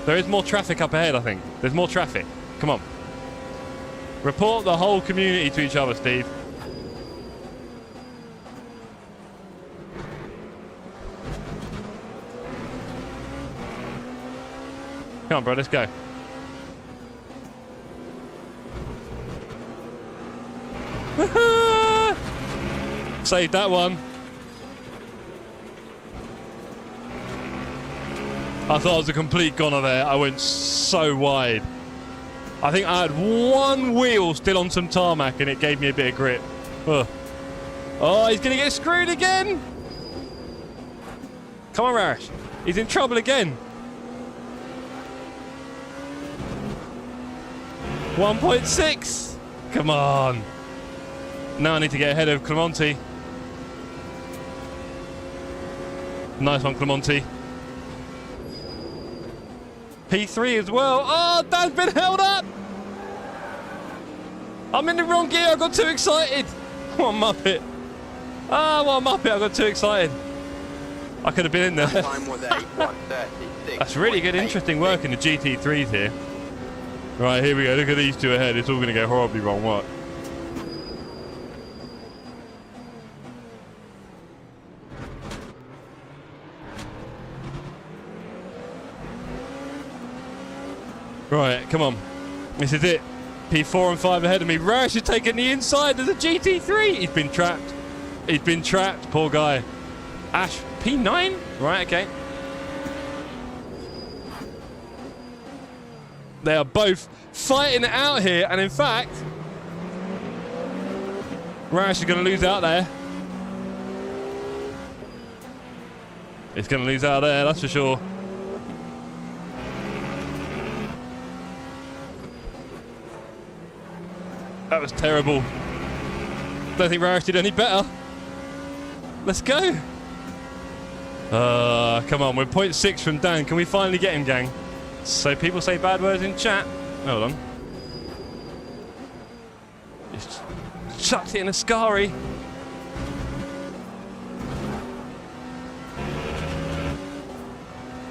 There is more traffic up ahead, I think. There's more traffic. Come on. Report the whole community to each other, Steve. Come on, bro, let's go. Saved that one. I thought I was a complete goner there. I went so wide. I think I had one wheel still on some tarmac and it gave me a bit of grip. Ugh. Oh, he's going to get screwed again. Come on, Roush. He's in trouble again. 1.6. Come on. Now I need to get ahead of Clemonti. Nice one, Clemonti. P3 as well. Oh, Dan's been held up. I'm in the wrong gear. I got too excited. What a muppet. Ah, what a muppet. I got too excited. I could have been in there. Time was 8:1:36. That's really good, interesting work in the GT3s here. Right, here we go. Look at these two ahead. It's all going to go horribly wrong. What? Right, come on. This is it. P4 and 5 ahead of me. Roush is taking the inside. There's a GT3. He's been trapped. He's been trapped. Poor guy. Ash, P9? Right, okay. They are both fighting it out here. And in fact, Roush is going to lose out there. He's going to lose out there, that's for sure. That was terrible. Don't think Roush did any better. Let's go. Come on, we're 0.6 from Dan. Can we finally get him, gang? So people say bad words in chat. Hold on. Just chucked it in a Ascari.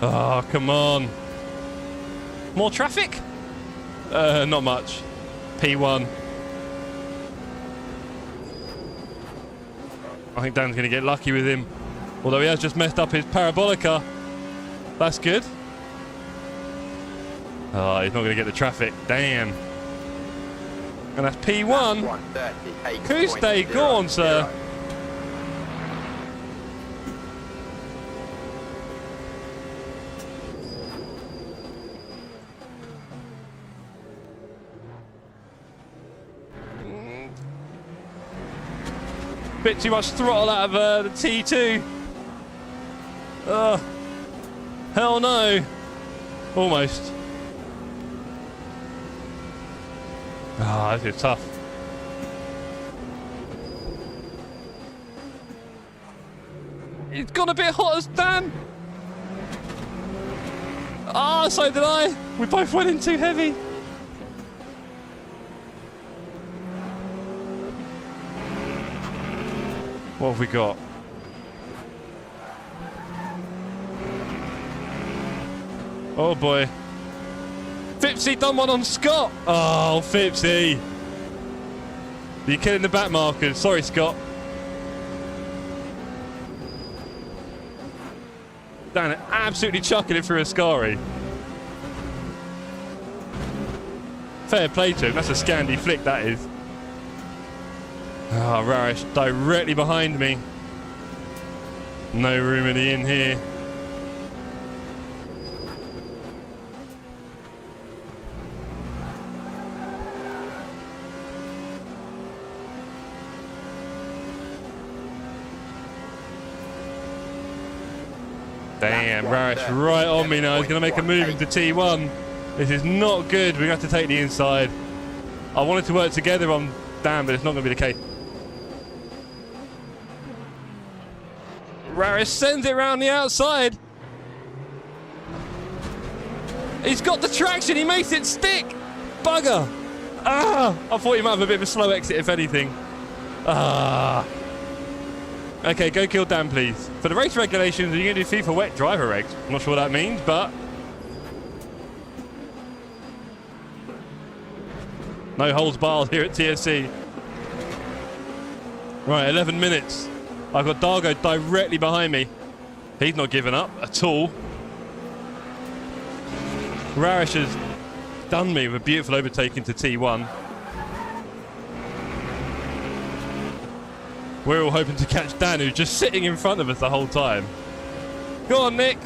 Oh, come on. More traffic? Not much. P1. I think Dan's going to get lucky with him. Although he has just messed up his parabolica. That's good. Oh, he's not going to get the traffic. Damn. And that's P1. Who's stay? Go on, sir. Bit too much throttle out of the T2. Hell no. Almost. Ah, this is tough. It's got a bit hot as Dan. Ah, so did I. We both went in too heavy. What have we got? Oh boy. Fipsy done one on Scott. Oh, Fipsy. You're killing the back markers. Sorry, Scott. Dan absolutely chucking it through Ascari. Fair play to him. That's a Scandi flick, that is. Ah, oh, Rarish directly behind me. No room in the inn here. Damn, Rarish right on me now. He's going to make a move into T1. This is not good. We're going to have to take the inside. I wanted to work together on Dan, but it's not going to be the case. Rarish sends it around the outside. He's got the traction. He makes it stick. Bugger. Ah, I thought he might have a bit of a slow exit, if anything. Ah. Okay, go kill Dan, please. For the race regulations, you're going to do FIFA wet driver regs. I'm not sure what that means, but... no holds barred here at TSC. Right, 11 minutes. I've got Dargo directly behind me. He's not giving up at all. Rarish has done me with a beautiful overtake into T1. We're all hoping to catch Dan, who's just sitting in front of us the whole time. Go on, Nick.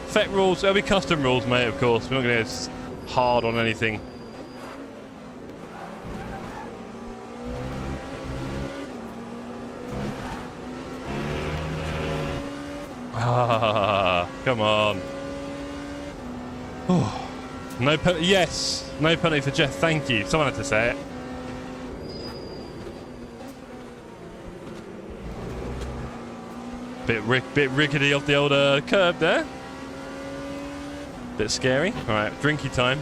FEC rules. There'll be custom rules, mate, of course. We're not going to go hard on anything. Ah, come on. Oh, no penalty. Yes, no penalty for Jeff. Thank you. Someone had to say it. Bit rickety off the old curb there. Bit scary. All right, drinky time.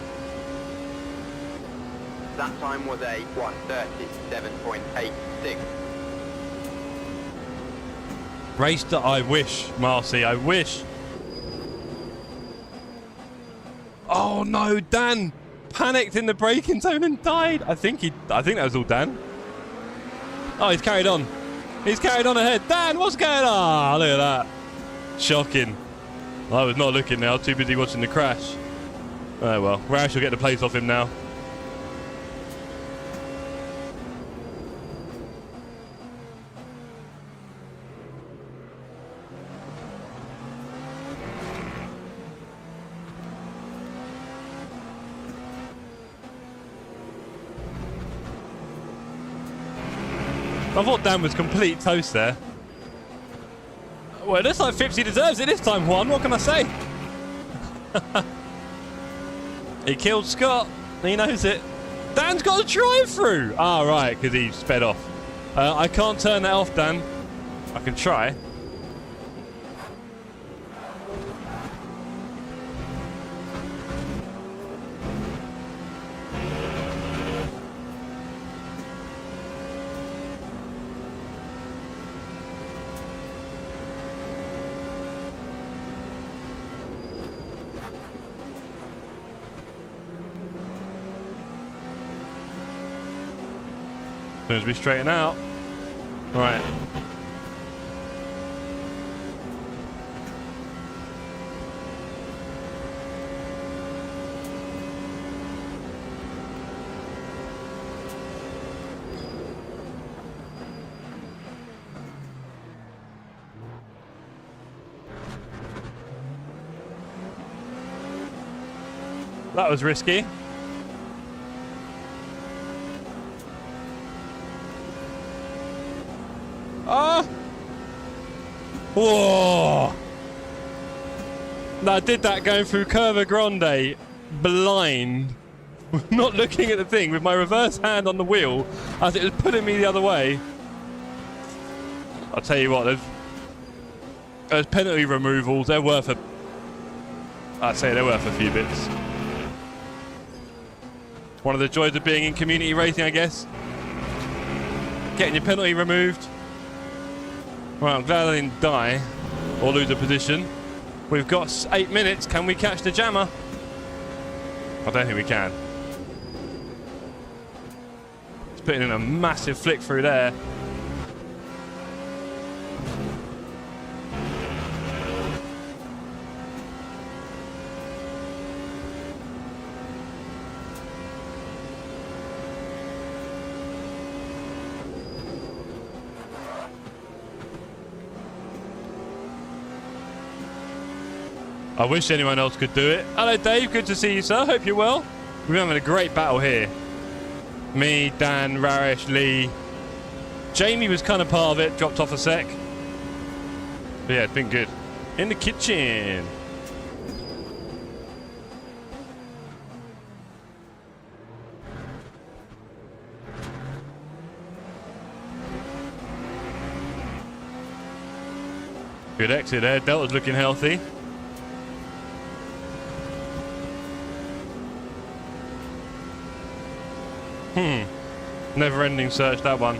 That time was a 1:37.86. Race that I wish, Marcy, I wish. Oh no, Dan panicked in the braking zone and died. I think that was all Dan. Oh, he's carried on. He's carried on ahead. Dan, what's going on? Look at that. Shocking. I was not looking now, too busy watching the crash. Oh well, Rash will get the place off him now. I thought Dan was complete toast there. Well, it looks like Fipsy deserves it this time, Juan. What can I say? He killed Scott. He knows it. Dan's got a drive-through. Ah, right, because he sped off. I can't turn that off, Dan. I can try. As soon as we straighten out. Right. That was risky. Ah! Whoa! I did that going through Curva Grande, blind, not looking at the thing, with my reverse hand on the wheel as it was pulling me the other way. I'll tell you what, those penalty removals, they're worth a... I'd say they're worth a few bits. One of the joys of being in community racing, I guess. Getting your penalty removed. Well, I'm glad I didn't die or lose a position. We've got 8 minutes. Can we catch the jammer? I don't think we can. It's putting in a massive flick through there. I wish anyone else could do it. Hello, Dave. Good to see you, sir. Hope you're well. We're having a great battle here. Me, Dan, Raresh, Lee. Jamie was kind of part of it. Dropped off a sec. But yeah, it's been good. In the kitchen. Good exit there. Delta's looking healthy. Never-ending search, that one.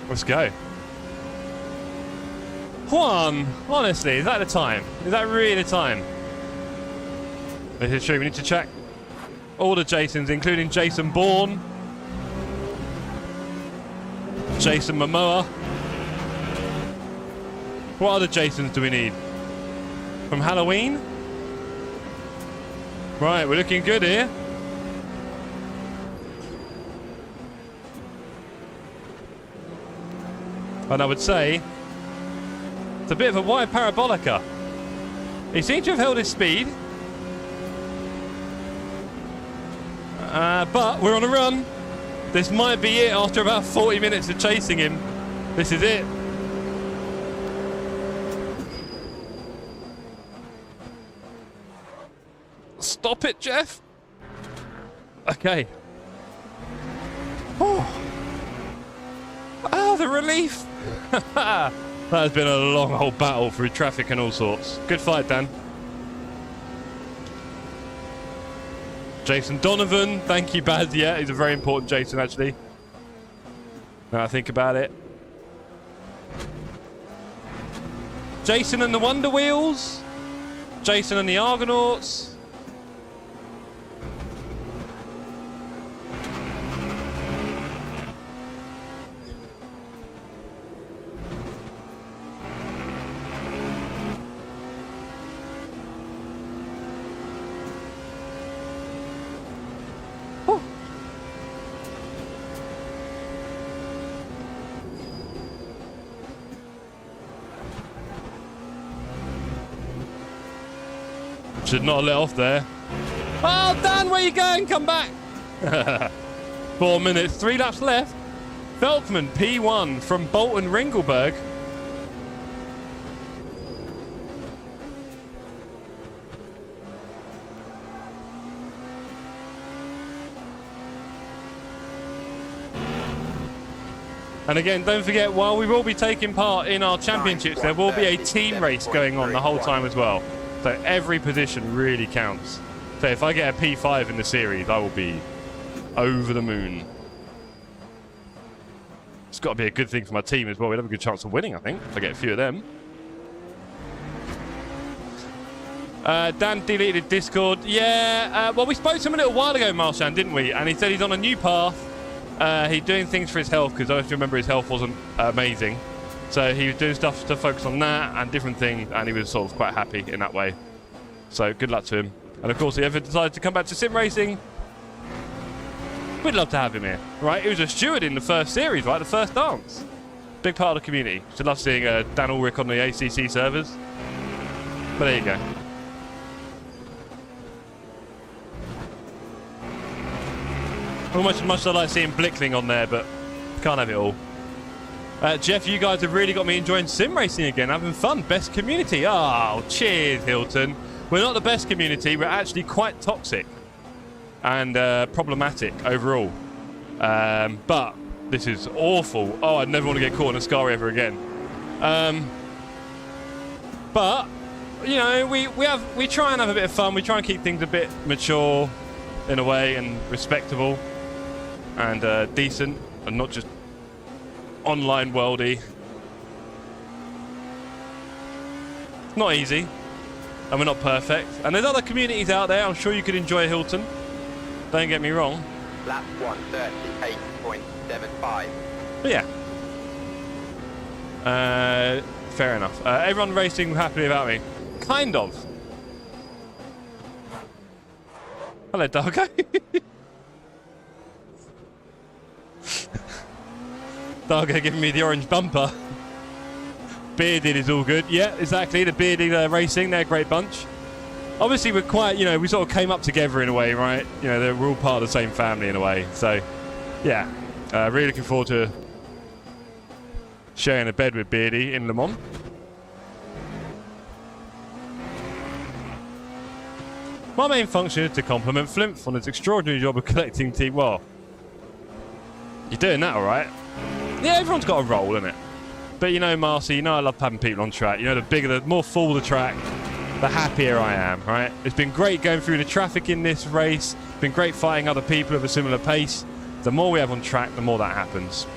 Let's go. Juan, honestly, is that the time? Is that really the time? This is true. We need to check all the Jasons, including Jason Bourne, Jason Momoa. What other Jasons do we need? From Halloween? Right, we're looking good here. And I would say it's a bit of a wide parabolica. He seems to have held his speed. But we're on a run. This might be it after about 40 minutes of chasing him. This is it. Stop it, Jeff. Okay. Oh, the relief. That has been a long old battle through traffic and all sorts. Good fight, Dan. Jason Donovan. Thank you, Baz. Yeah, he's a very important Jason, actually. Now I think about it. Jason and the Wonder Wheels. Jason and the Argonauts. Should not have let off there. Oh, Dan, where you going? Come back. 4 minutes, 3 laps left. Veltman, P1 from Bolton Ringelberg. And again, don't forget, while we will be taking part in our championships, there will be a team race going on the whole time as well. So every position really counts. So if I get a P5 in the series, I will be over the moon. It's got to be a good thing for my team as well. We'd have a good chance of winning, I think, if I get a few of them. Dan deleted Discord. Yeah, well, we spoke to him a little while ago, Marshan, didn't we? And he said he's on a new path. He's doing things for his health, because I don't remember his health wasn't amazing. So he was doing stuff to focus on that and different things, and he was sort of quite happy in that way. So good luck to him. And of course, if he ever decided to come back to sim racing, we'd love to have him here, right? He was a steward in the first series, right? The first dance. Big part of the community. Should love seeing Dan Ulrich on the ACC servers. But there you go. Almost as much as I like seeing Blickling on there, but can't have it all. Jeff, you guys have really got me enjoying sim racing again, having fun. Best community. Oh, cheers, Hilton. We're not the best community. We're actually quite toxic and problematic overall. But this is awful. Oh, I never want to get caught in a Scari ever again. But you know, we try and have a bit of fun. We try and keep things a bit mature in a way and respectable and decent and not just online worldy. It's not easy and we're not perfect. And there's other communities out there. I'm sure you could enjoy Hilton. Don't get me wrong. Lap 138.75. But yeah. Fair enough. Everyone racing happily about me. Kind of. Hello, Dargo. Dargo giving me the orange bumper. Bearded is all good. Yeah, exactly. The Bearded Racing, they're a great bunch. Obviously, we're quite, you know, we sort of came up together in a way, right? You know, we're all part of the same family in a way. So, yeah. Really looking forward to sharing a bed with Beardy in Le Mans. My main function is to compliment Flimp on his extraordinary job of collecting team. Well, you're doing that all right. Yeah, everyone's got a role, innit? But you know, Marcy, you know I love having people on track. You know, the more full the track, the happier I am, right? It's been great going through the traffic in this race. It's been great fighting other people of a similar pace. The more we have on track, the more that happens.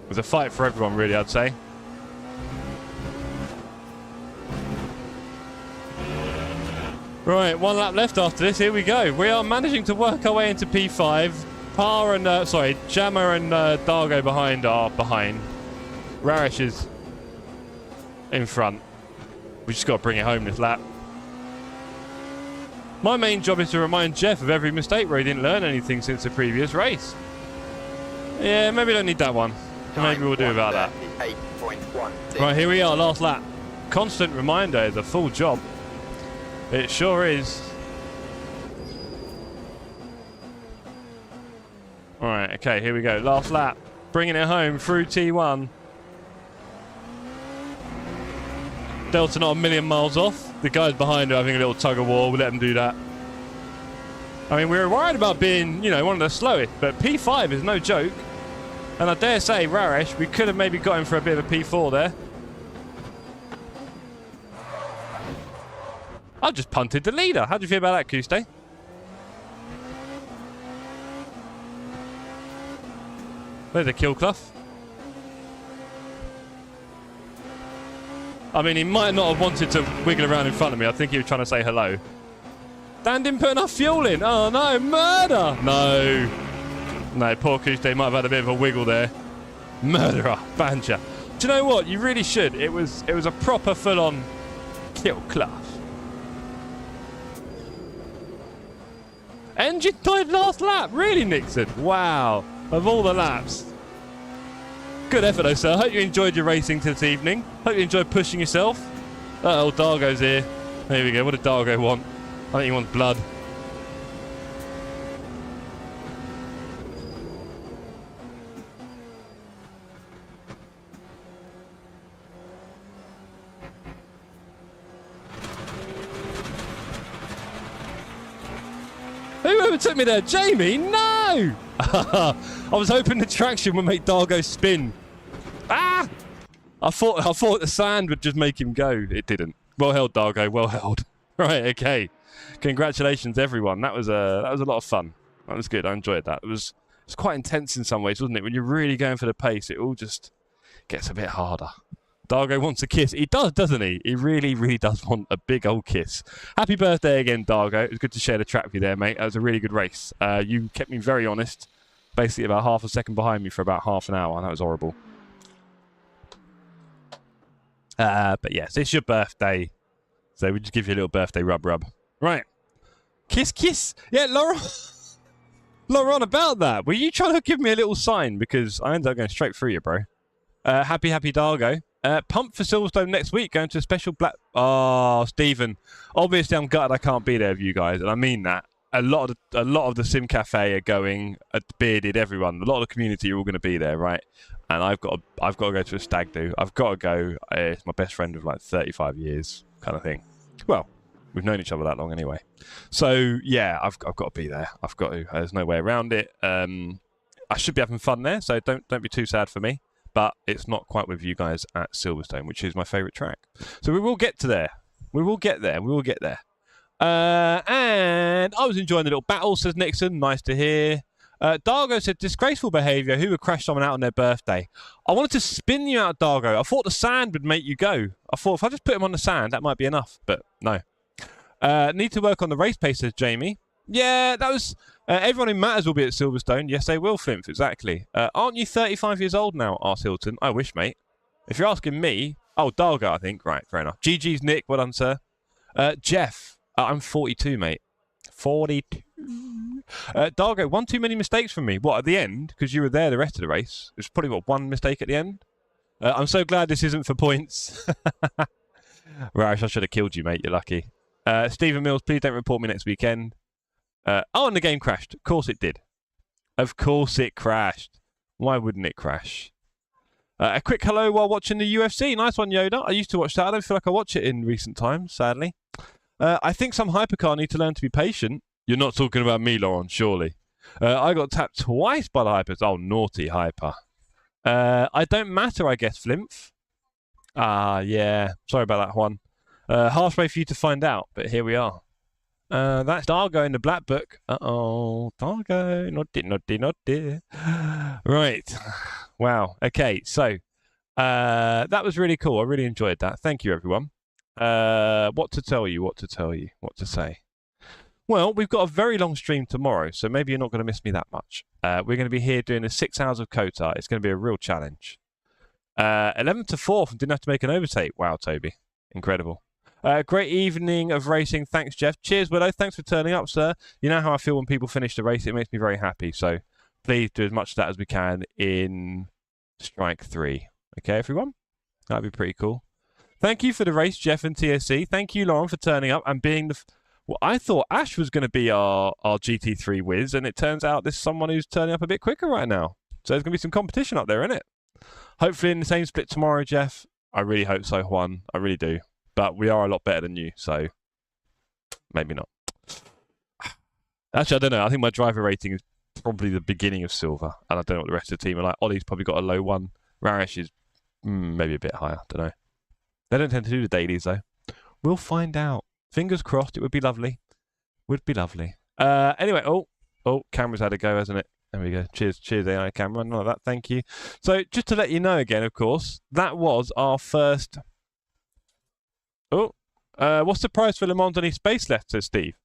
It was a fight for everyone, really, I'd say. Right, one lap left after this. Here we go. We are managing to work our way into P5. Jammer and Dargo behind are behind. Rarish is in front. We just got to bring it home this lap. My main job is to remind Jeff of every mistake where he didn't learn anything since the previous race. Yeah, maybe we don't need that one. Maybe we'll do without that. Right, here we are, last lap. Constant reminder is a full job. It sure is. Alright, okay, here we go. Last lap. Bringing it home through T1. Delta not a million miles off. The guys behind are having a little tug of war. We'll let them do that. I mean, we were worried about being, you know, one of the slowest, but P5 is no joke. And I dare say, Raresh, we could have maybe got him for a bit of a P4 there. I've just punted the leader. How do you feel about that, Kuste? There's a kill Clough. I mean, he might not have wanted to wiggle around in front of me. I think he was trying to say hello. Dan didn't put enough fuel in. Oh, no. Murder. No. No, poor Kuste might have had a bit of a wiggle there. Murderer. Banja. Do you know what? You really should. It was a proper full-on kill Clough. Engine died last lap. Really, Nixon? Wow. Of all the laps. Good effort, though, sir. Hope you enjoyed your racing this evening. Hope you enjoyed pushing yourself. Uh-oh, Dargo's here. There we go. What did Dargo want? I think he wants blood. Whoever took me there? Jamie? No! I was hoping the traction would make Dargo spin. Ah! I thought the sand would just make him go. It didn't. Well held, Dargo. Well held. Right, okay. Congratulations, everyone. That was a lot of fun. That was good. I enjoyed that. It was quite intense in some ways, wasn't it? When you're really going for the pace, it all just gets a bit harder. Dargo wants a kiss. He does, doesn't he? He really, really does want a big old kiss. Happy birthday again, Dargo. It was good to share the track with you there, mate. That was a really good race. You kept me very honest. Basically about half a second behind me for about half an hour. That was horrible. But yes, it's your birthday. So we just give you a little birthday rub. Right. Kiss, kiss. Yeah, Laurent, about that. Were you trying to give me a little sign? Because I ended up going straight through you, bro. Happy Dargo. Pump for Silverstone next week, going to a special black... Oh, Stephen. Obviously, I'm gutted I can't be there with you guys, and I mean that. a lot of the Sim Cafe are going. Bearded, everyone. A lot of the community are all going to be there, right? And I've got to go to a stag do. I've got to go. It's my best friend of like 35 years, kind of thing. Well, we've known each other that long anyway. So yeah, I've got to be there. I've got to. There's no way around it. I should be having fun there, so don't be too sad for me. But it's not quite with you guys at Silverstone, which is my favourite track. So we will get to there. We will get there. We will get there. And I was enjoying the little battle, says Nixon. Nice to hear. Dargo said, disgraceful behaviour. Who would crash someone out on their birthday? I wanted to spin you out, Dargo. I thought the sand would make you go. I thought if I just put him on the sand, that might be enough. But no. Need to work on the race pace, says Jamie. Yeah, that was... everyone who matters will be at Silverstone. Yes, they will, Flimp, exactly. Aren't you 35 years old now, Ars Hilton? I wish, mate. If you're asking me... Oh, Dargo, I think. Right, fair enough. GG's Nick. Well done, sir. Jeff. I'm 42, mate. 42. Dargo, one too many mistakes from me. What, at the end? Because you were there the rest of the race. It was probably, what, one mistake at the end? I'm so glad this isn't for points. Rash, I should have killed you, mate. You're lucky. Stephen Mills, please don't report me next weekend. Oh, and the game crashed. Of course it did. Of course it crashed. Why wouldn't it crash? A quick hello while watching the UFC. Nice one, Yoda. I used to watch that. I don't feel like I watch it in recent times, sadly. I think some hypercar need to learn to be patient. You're not talking about me, Lauren, surely. I got tapped twice by the hypers. Oh, naughty hyper. I don't matter, I guess, Flimph. Ah, yeah. Sorry about that one. Halfway for you to find out, but here we are. That's Dargo in the black book. Uh-oh. Dargo. Naughty. Right. Wow. Okay, so that was really cool. I really enjoyed that. Thank you, everyone. What to tell you, what to say. Well, we've got a very long stream tomorrow, so maybe you're not going to miss me that much. We're going to be here doing the 6 hours of Kota. It's going to be a real challenge. 11th to 4th, didn't have to make an overtake. Wow, Toby. Incredible. Great evening of racing. Thanks, Jeff. Cheers, Willow. Thanks for turning up, sir. You know how I feel when people finish the race. It makes me very happy. So please do as much of that as we can in Strike 3. Okay, everyone? That'd be pretty cool. Thank you for the race, Jeff and TSC. Thank you, Lauren, for turning up and being the... Well, I thought Ash was going to be our GT3 whiz, and it turns out there's someone who's turning up a bit quicker right now. So there's going to be some competition up there, isn't it? Hopefully in the same split tomorrow, Jeff. I really hope so, Juan. I really do. But we are a lot better than you, so maybe not. Actually, I don't know. I think my driver rating is probably the beginning of silver, and I don't know what the rest of the team are like. Ollie's probably got a low one. Rarish is maybe a bit higher. I don't know. They don't tend to do the dailies, though. We'll find out. Fingers crossed. It would be lovely. Would be lovely. Anyway, oh, camera's had a go, hasn't it? There we go. Cheers, AI camera. None of that. Thank you. So, just to let you know again, of course, that was our first... Oh, what's the price for Le Mans? Any space left, says Steve.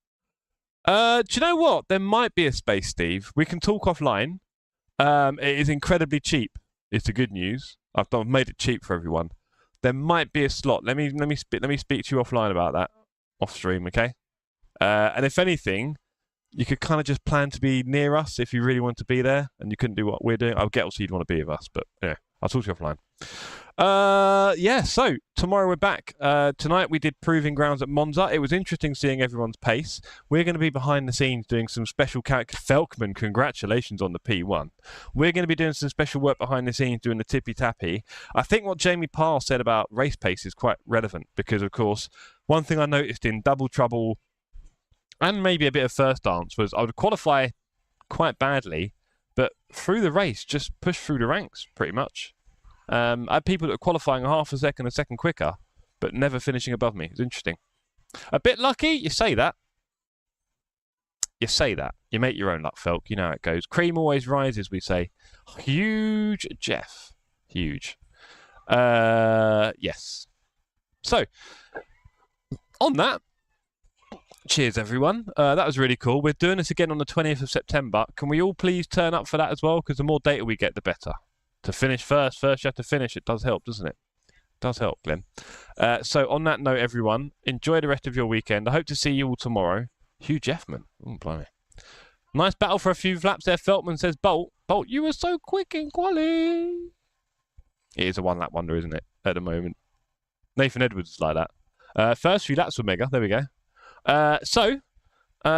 Do you know what? There might be a space, Steve. We can talk offline. It is incredibly cheap. It's the good news. I've made it cheap for everyone. There might be a slot. Let me speak to you offline about that, off stream, okay? And if anything, you could kind of just plan to be near us if you really want to be there, and you couldn't do what we're doing. I'll get also you'd want to be with us, but yeah, I'll talk to you offline. Yeah, so tomorrow we're back. Tonight we did Proving Grounds at Monza. It was interesting seeing everyone's pace. We're going to be behind the scenes doing some special Felkman, congratulations on the P1. We're going to be doing some special work behind the scenes doing the tippy-tappy. I think what Jamie Parr said about race pace is quite relevant because, of course, one thing I noticed in Double Trouble and maybe a bit of First Dance was I would qualify quite badly, but through the race, just push through the ranks pretty much. I had people that were qualifying a second quicker, but never finishing above me. It's interesting. A bit lucky? You say that. You say that. You make your own luck, Felk. You know how it goes. Cream always rises, we say. Huge Jeff. Huge. Yes. So, on that, cheers, everyone. That was really cool. We're doing this again on the 20th of September. Can we all please turn up for that as well? Because the more data we get, the better. To finish first you have to finish. It does help, doesn't it? It does help, Glenn. So on that note, everyone, enjoy the rest of your weekend. I hope to see you all tomorrow. Hugh Jeffman. Oh, blimey. Nice battle for a few flaps there. Feltman says, Bolt, you were so quick in quali. It is a one-lap wonder, isn't it, at the moment? Nathan Edwards is like that. First few laps were mega. There we go.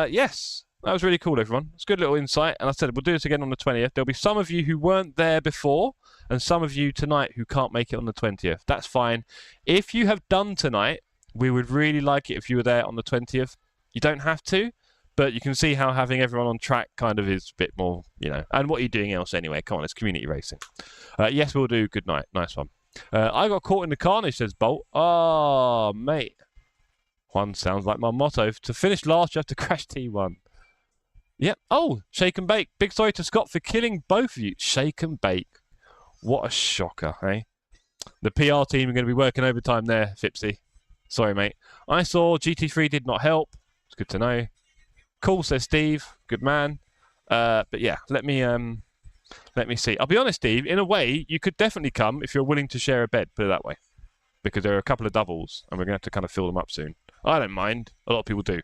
Yes. That was really cool, everyone. It's a good little insight. And I said we'll do this again on the 20th. There'll be some of you who weren't there before and some of you tonight who can't make it on the 20th. That's fine. If you have done tonight, we would really like it if you were there on the 20th. You don't have to, but you can see how having everyone on track kind of is a bit more, you know. And what are you doing else anyway? Come on, it's community racing. Yes, we'll do. Good night. Nice one. I got caught in the carnage, says Bolt. Oh, mate. One sounds like my motto. To finish last, you have to crash T1. Yep. Oh, shake and bake. Big sorry to Scott for killing both of you. Shake and bake. What a shocker, eh? The PR team are going to be working overtime there, Fipsy. Sorry, mate. I saw GT3 did not help. It's good to know. Cool, says Steve. Good man. But yeah, let me see. I'll be honest, Steve. In a way, you could definitely come if you're willing to share a bed. Put it that way, because there are a couple of doubles, and we're going to have to kind of fill them up soon. I don't mind. A lot of people do.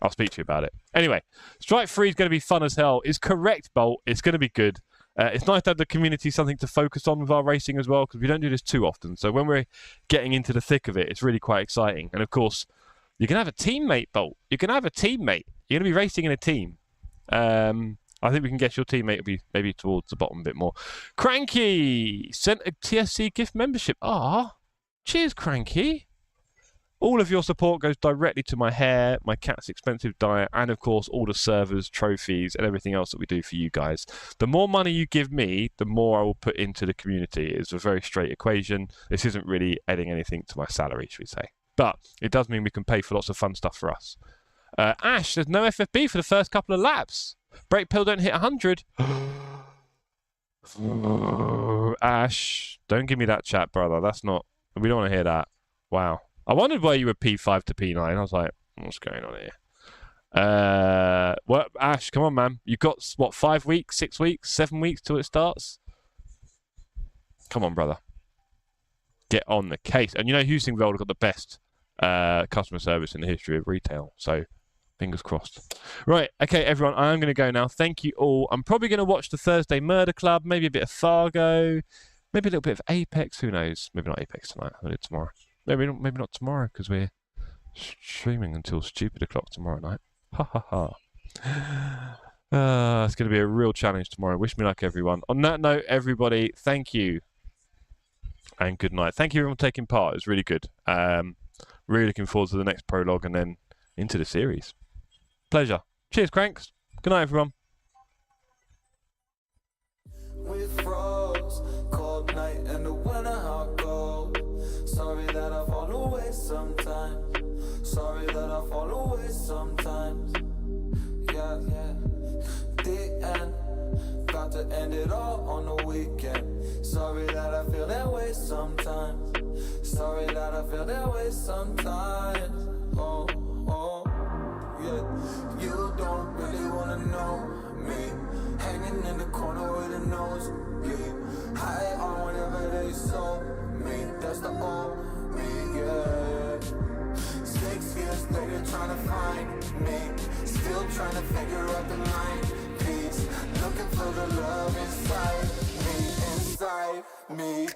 I'll speak to you about it. Anyway, Strike 3 is going to be fun as hell. It's correct, Bolt. It's going to be good. It's nice to have the community something to focus on with our racing as well, because we don't do this too often. So when we're getting into the thick of it, it's really quite exciting. And of course, you can have a teammate, Bolt. You can have a teammate. You're going to be racing in a team. I think we can guess your teammate will be maybe towards the bottom a bit more. Cranky sent a TSC gift membership. Ah, cheers, Cranky. All of your support goes directly to my hair, my cat's expensive diet, and of course all the servers, trophies, and everything else that we do for you guys. The more money you give me, the more I will put into the community. It's a very straight equation. This isn't really adding anything to my salary, should we say. But it does mean we can pay for lots of fun stuff for us. Ash, there's no FFB for the first couple of laps. Brake pill don't hit 100. Ash, don't give me that chat, brother. That's not... We don't want to hear that. Wow. I wondered why you were P5 to P9. I was like, what's going on here? Well, Ash, come on, man. You've got, what, 5 weeks, 6 weeks, 7 weeks till it starts? Come on, brother. Get on the case. And you know, Heusinkveld got the best customer service in the history of retail. So, fingers crossed. Right, okay, everyone. I'm going to go now. Thank you all. I'm probably going to watch the Thursday Murder Club, maybe a bit of Fargo, maybe a little bit of Apex. Who knows? Maybe not Apex tonight. I'll do it tomorrow. Maybe not tomorrow, because we're streaming until stupid o'clock tomorrow night. Ha ha ha. It's going to be a real challenge tomorrow. Wish me luck, everyone. On that note, everybody, thank you. And good night. Thank you, everyone, for taking part. It was really good. Really looking forward to the next prologue and then into the series. Pleasure. Cheers, Cranks. Good night, everyone. We froze, cold night in the winter, how cold. Sorry that I fall away sometimes. Sorry that I fall away sometimes. Yeah, yeah. The end. Got to end it all on the weekend. Sorry that I feel that way sometimes. Sorry that I feel that way sometimes. Oh, oh, yeah. You don't really wanna know me. Hanging in the corner with a nose. Yeah. High on whatever they sold me. That's the old me, yeah. 6 years later trying to find me. Still trying to figure out the line piece. Looking for the love inside me.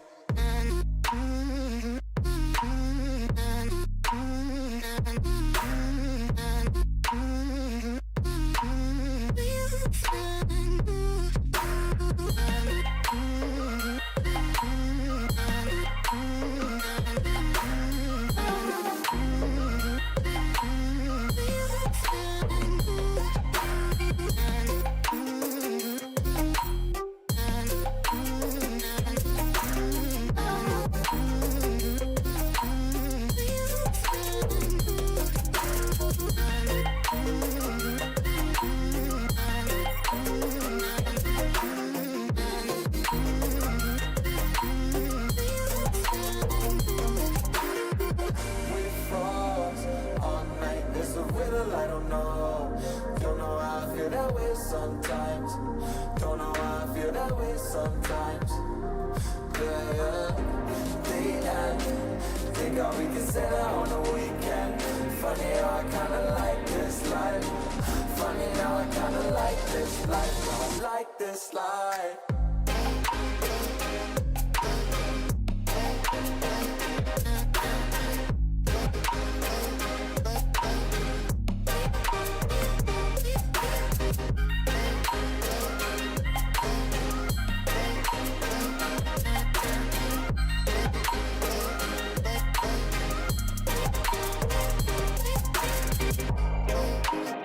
Sometimes, don't know why I feel that way sometimes. Yeah, yeah. The end. Think how we can say that on the weekend. Funny how I kinda like this life. Funny how I kinda like this life. I like this life.